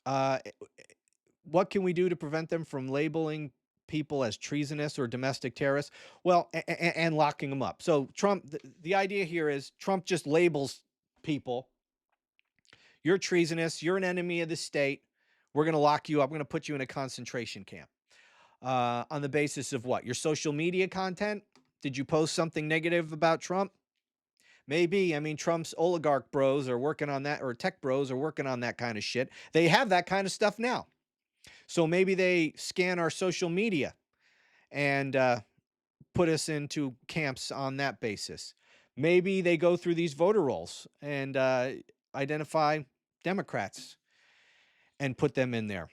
[SPEAKER 1] What can we do to prevent them from labeling people as treasonous or domestic terrorists, well, and locking them up. So Trump, the idea here is Trump just labels people. You're treasonous. You're an enemy of the state. We're going to lock you up. We're going to put you in a concentration camp. On the basis of what? Your social media content? Did you post something negative about Trump? Maybe. I mean, Trump's oligarch bros are working on that, or tech bros are working on that kind of shit. They have that kind of stuff now. So maybe they scan our social media and put us into camps on that basis. Maybe they go through these voter rolls and identify Democrats and put them in there.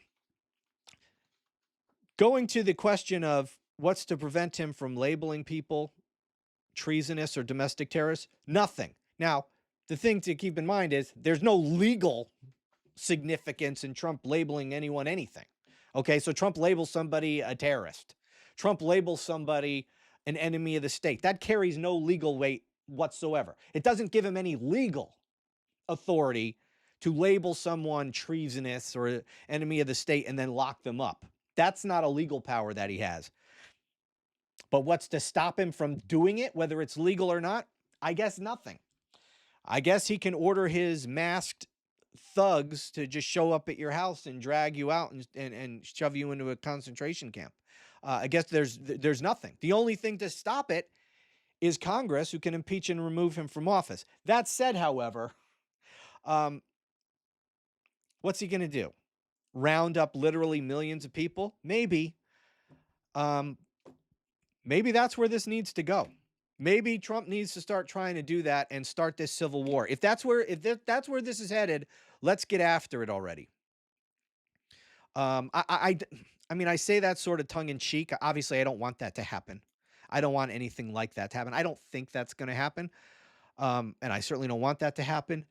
[SPEAKER 1] Going to the question of what's to prevent him from labeling people treasonous or domestic terrorists, nothing. Now, the thing to keep in mind is there's no legal significance in Trump labeling anyone anything. Okay, so Trump labels somebody a terrorist. Trump labels somebody an enemy of the state. That carries no legal weight whatsoever. It doesn't give him any legal authority to label someone treasonous or enemy of the state and then lock them up. That's not a legal power that he has. But what's to stop him from doing it, whether it's legal or not? I guess nothing. I guess he can order his masked thugs to just show up at your house and drag you out and shove you into a concentration camp. I guess there's nothing. The only thing to stop it is Congress, who can impeach and remove him from office. That said, however, what's he going to do? Round up literally millions of people? Maybe. Maybe that's where this needs to go. Maybe Trump needs to start trying to do that and start this civil war. If that's where this is headed, let's get after it already. I mean, I say that sort of tongue in cheek. Obviously, I don't want that to happen. I don't want anything like that to happen. I don't think that's going to happen. And I certainly don't want that to happen.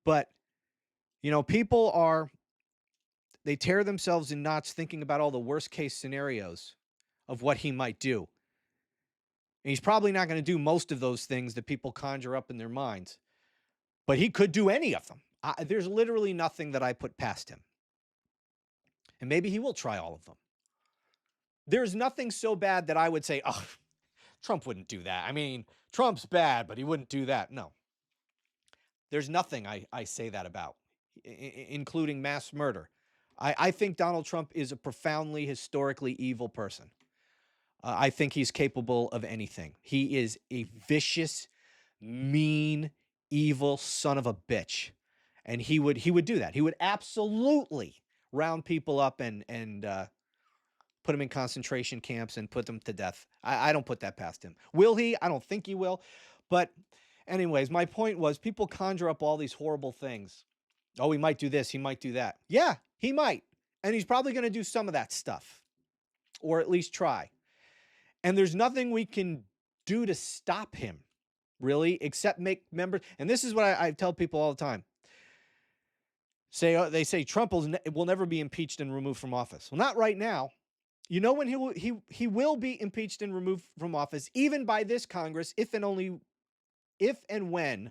[SPEAKER 1] But, people they tear themselves in knots thinking about all the worst case scenarios of what he might do. And he's probably not going to do most of those things that people conjure up in their minds. But he could do any of them. There's literally nothing that I put past him. And maybe he will try all of them. There's nothing so bad that I would say, oh, Trump wouldn't do that. I mean, Trump's bad, but he wouldn't do that. No. There's nothing I say that about, including mass murder. I think Donald Trump is a profoundly, historically evil person. I think he's capable of anything. He is a vicious, mean, evil son of a bitch. And he would do that. He would absolutely round people up and put them in concentration camps and put them to death. I don't put that past him. Will he? I don't think he will. But anyways, my point was people conjure up all these horrible things. Oh, he might do this. He might do that. Yeah, he might. And he's probably going to do some of that stuff, or at least try. And there's nothing we can do to stop him, really, except make members. And this is what I tell people all the time. They say Trump will never be impeached and removed from office. Well, not right now. You know when he will be impeached and removed from office, even by this Congress, if and when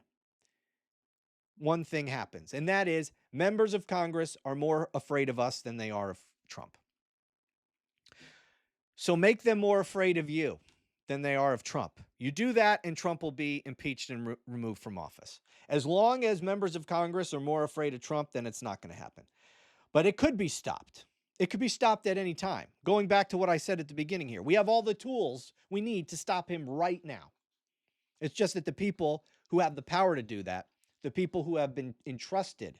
[SPEAKER 1] one thing happens. And that is members of Congress are more afraid of us than they are of Trump. So make them more afraid of you than they are of Trump. You do that, and Trump will be impeached and removed from office. As long as members of Congress are more afraid of Trump, then it's not going to happen. But it could be stopped. It could be stopped at any time. Going back to what I said at the beginning here, we have all the tools we need to stop him right now. It's just that the people who have the power to do that, the people who have been entrusted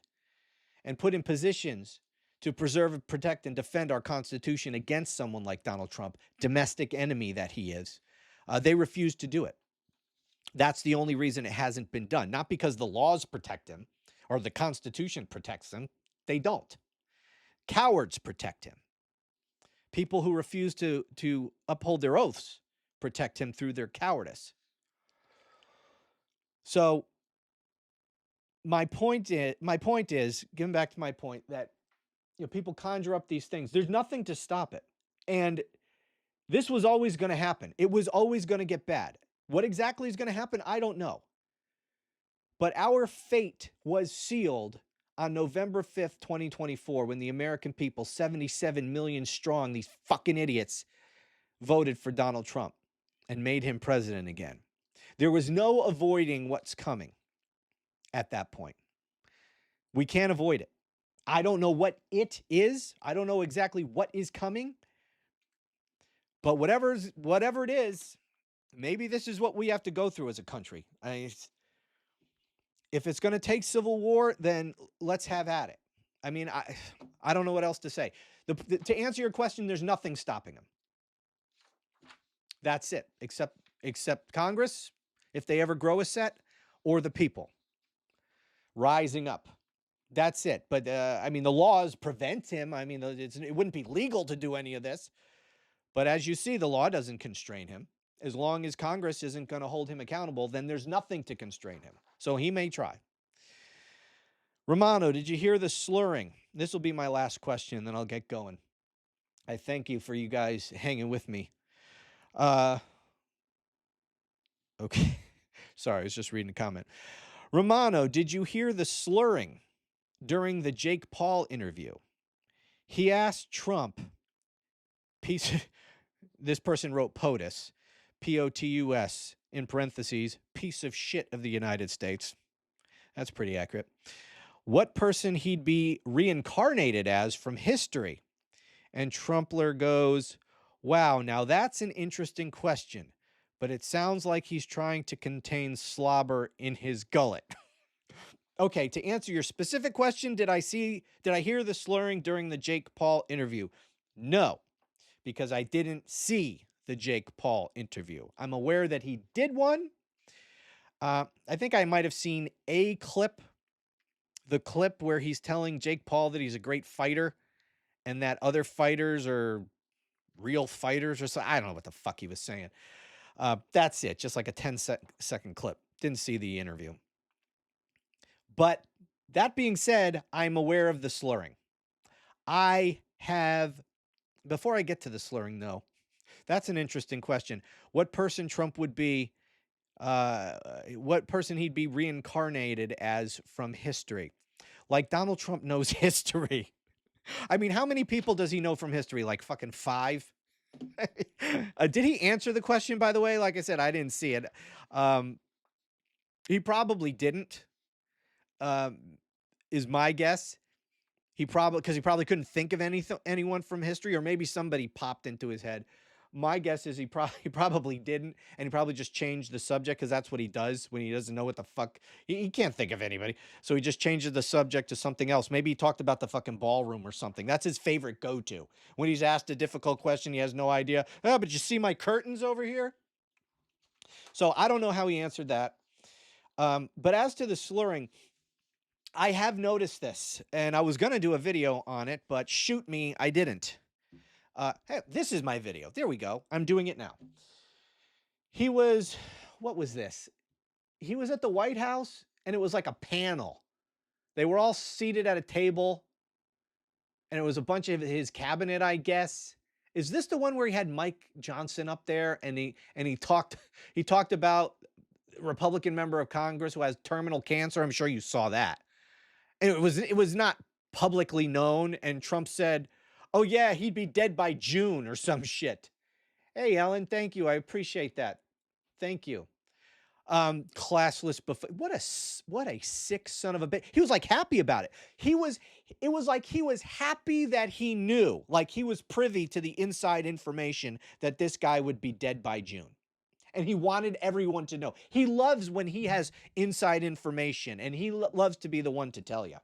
[SPEAKER 1] and put in positions to preserve, protect, and defend our Constitution against someone like Donald Trump, domestic enemy that he is, they refuse to do it. That's the only reason it hasn't been done. Not because the laws protect him or the Constitution protects him. They don't. Cowards protect him. People who refuse to uphold their oaths protect him through their cowardice. So my point is, getting back to my point, that people conjure up these things. There's nothing to stop it. And this was always going to happen. It was always going to get bad. What exactly is going to happen? I don't know. But our fate was sealed on November 5th, 2024, when the American people, 77 million strong, these fucking idiots, voted for Donald Trump and made him president again. There was no avoiding what's coming at that point. We can't avoid it. I don't know what it is. I don't know exactly what is coming. But whatever it is, maybe this is what we have to go through as a country. If it's going to take civil war, then let's have at it. I mean, I don't know what else to say. To answer your question, there's nothing stopping him. That's it, except Congress, if they ever grow a set, or the people rising up. That's it. But, I mean, the laws prevent him. I mean, it wouldn't be legal to do any of this. But as you see, the law doesn't constrain him. As long as Congress isn't going to hold him accountable, then there's nothing to constrain him. So he may try. Romano, did you hear the slurring? This will be my last question, then I'll get going. I thank you for you guys hanging with me. Okay. Sorry, I was just reading a comment. Romano, did you hear the slurring during the Jake Paul interview? He asked Trump, this person wrote POTUS, P-O-T-U-S, in parentheses, piece of shit of the United States. That's pretty accurate. What person he'd be reincarnated as from history? And Trumpler goes, wow, now that's an interesting question, but it sounds like he's trying to contain slobber in his gullet. Okay, to answer your specific question, did I hear the slurring during the Jake Paul interview? No, because I didn't see the Jake Paul interview. I'm aware that he did one. I think I might have seen a clip, the clip where he's telling Jake Paul that he's a great fighter and that other fighters are real fighters or something. I don't know what the fuck he was saying. That's it, just like a 10-second clip. Didn't see the interview. But that being said, I'm aware of the slurring. Before I get to the slurring, though, that's an interesting question. What person Trump would be, what person he'd be reincarnated as from history. Like Donald Trump knows history. I mean, how many people does he know from history? Like fucking 5? Did he answer the question, by the way? Like I said, I didn't see it. He probably didn't. Is my guess. Because he probably couldn't think of anyone from history, or maybe somebody popped into his head. My guess is he probably didn't, and he probably just changed the subject because that's what he does when he doesn't know what the fuck. He can't think of anybody, so he just changes the subject to something else. Maybe he talked about the fucking ballroom or something. That's his favorite go-to. When he's asked a difficult question, he has no idea. Oh, but you see my curtains over here? So I don't know how he answered that. But as to the slurring, I have noticed this, and I was going to do a video on it, but shoot me, I didn't. Hey, this is my video. There we go. I'm doing it now. What was this? He was at the White House, and it was like a panel. They were all seated at a table, and it was a bunch of his cabinet, I guess. Is this the one where he had Mike Johnson up there, and he talked about a Republican member of Congress who has terminal cancer? I'm sure you saw that. And it was not publicly known, and Trump said, oh yeah, he'd be dead by June or some shit. Hey, Ellen, thank you. I appreciate that. Thank you. Classless buffet. What a sick son of a bitch. He was like happy about it. It was like he was happy that he knew, like he was privy to the inside information that this guy would be dead by June. And he wanted everyone to know. He loves when he has inside information, and he loves to be the one to tell you.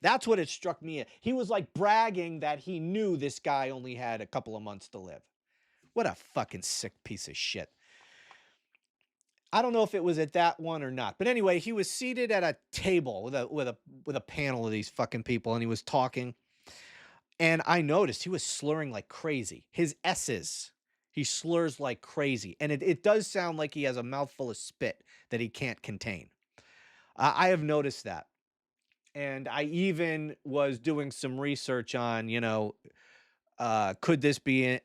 [SPEAKER 1] That's what it struck me. He was like bragging that he knew this guy only had a couple of months to live. What a fucking sick piece of shit. I don't know if it was at that one or not. But anyway, he was seated at a table with a panel of these fucking people, and he was talking. And I noticed he was slurring like crazy. His S's. He slurs like crazy. And it does sound like he has a mouthful of spit that he can't contain. I have noticed that. And I even was doing some research on, could this be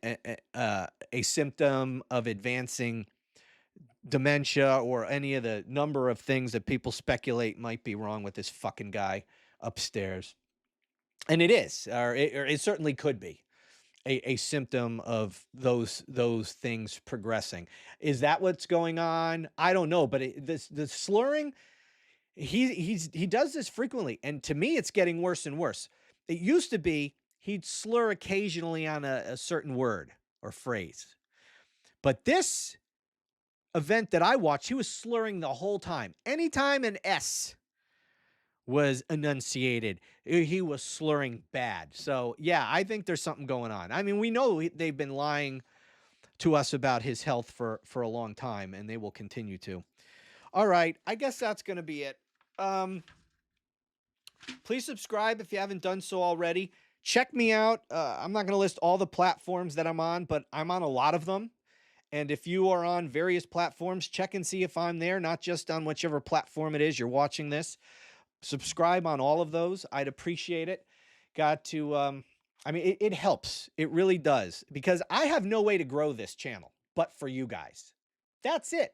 [SPEAKER 1] a symptom of advancing dementia or any of the number of things that people speculate might be wrong with this fucking guy upstairs. And it is, or it certainly could be. a symptom of those things progressing. Is that what's going on? I don't know, but the slurring, he does this frequently, and to me, it's getting worse and worse. It used to be he'd slur occasionally on a certain word or phrase, but this event that I watched, he was slurring the whole time. Anytime an S was enunciated, he was slurring bad. So yeah, I think there's something going on. I mean, we know they've been lying to us about his health for a long time, and they will continue to. All right, I guess that's going to be it. Please subscribe if you haven't done so already. Check me out. I'm not going to list all the platforms that I'm on, but I'm on a lot of them. And if you are on various platforms, check and see if I'm there, not just on whichever platform it is you're watching this. Subscribe on all of those. I'd appreciate it. Got to, I mean, it helps. It really does, because I have no way to grow this channel but for you guys. That's it.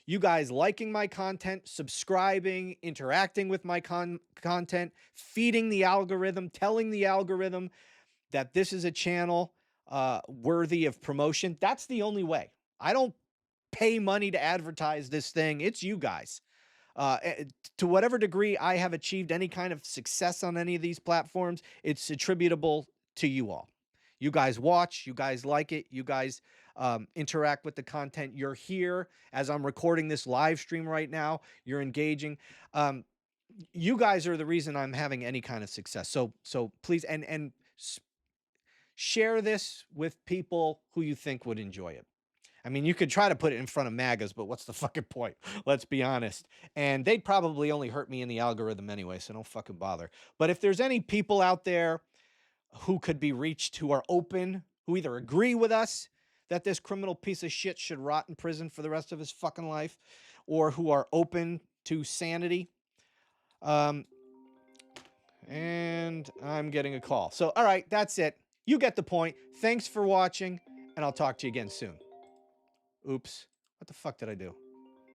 [SPEAKER 1] You guys liking my content, subscribing, interacting with my content, feeding the algorithm, telling the algorithm that this is a channel worthy of promotion. That's the only way. I don't pay money to advertise this thing. It's you guys. To whatever degree I have achieved any kind of success on any of these platforms, it's attributable to you all. You guys watch, you guys like it, you guys interact with the content. You're here as I'm recording this live stream right now. You're engaging. You guys are the reason I'm having any kind of success. So please, and share this with people who you think would enjoy it. I mean, you could try to put it in front of MAGAs, but what's the fucking point? Let's be honest. And they'd probably only hurt me in the algorithm anyway, so don't fucking bother. But if there's any people out there who could be reached, who are open, who either agree with us that this criminal piece of shit should rot in prison for the rest of his fucking life, or who are open to sanity, and I'm getting a call. So, all right, that's it. You get the point. Thanks for watching, and I'll talk to you again soon. Oops. What the fuck did I do?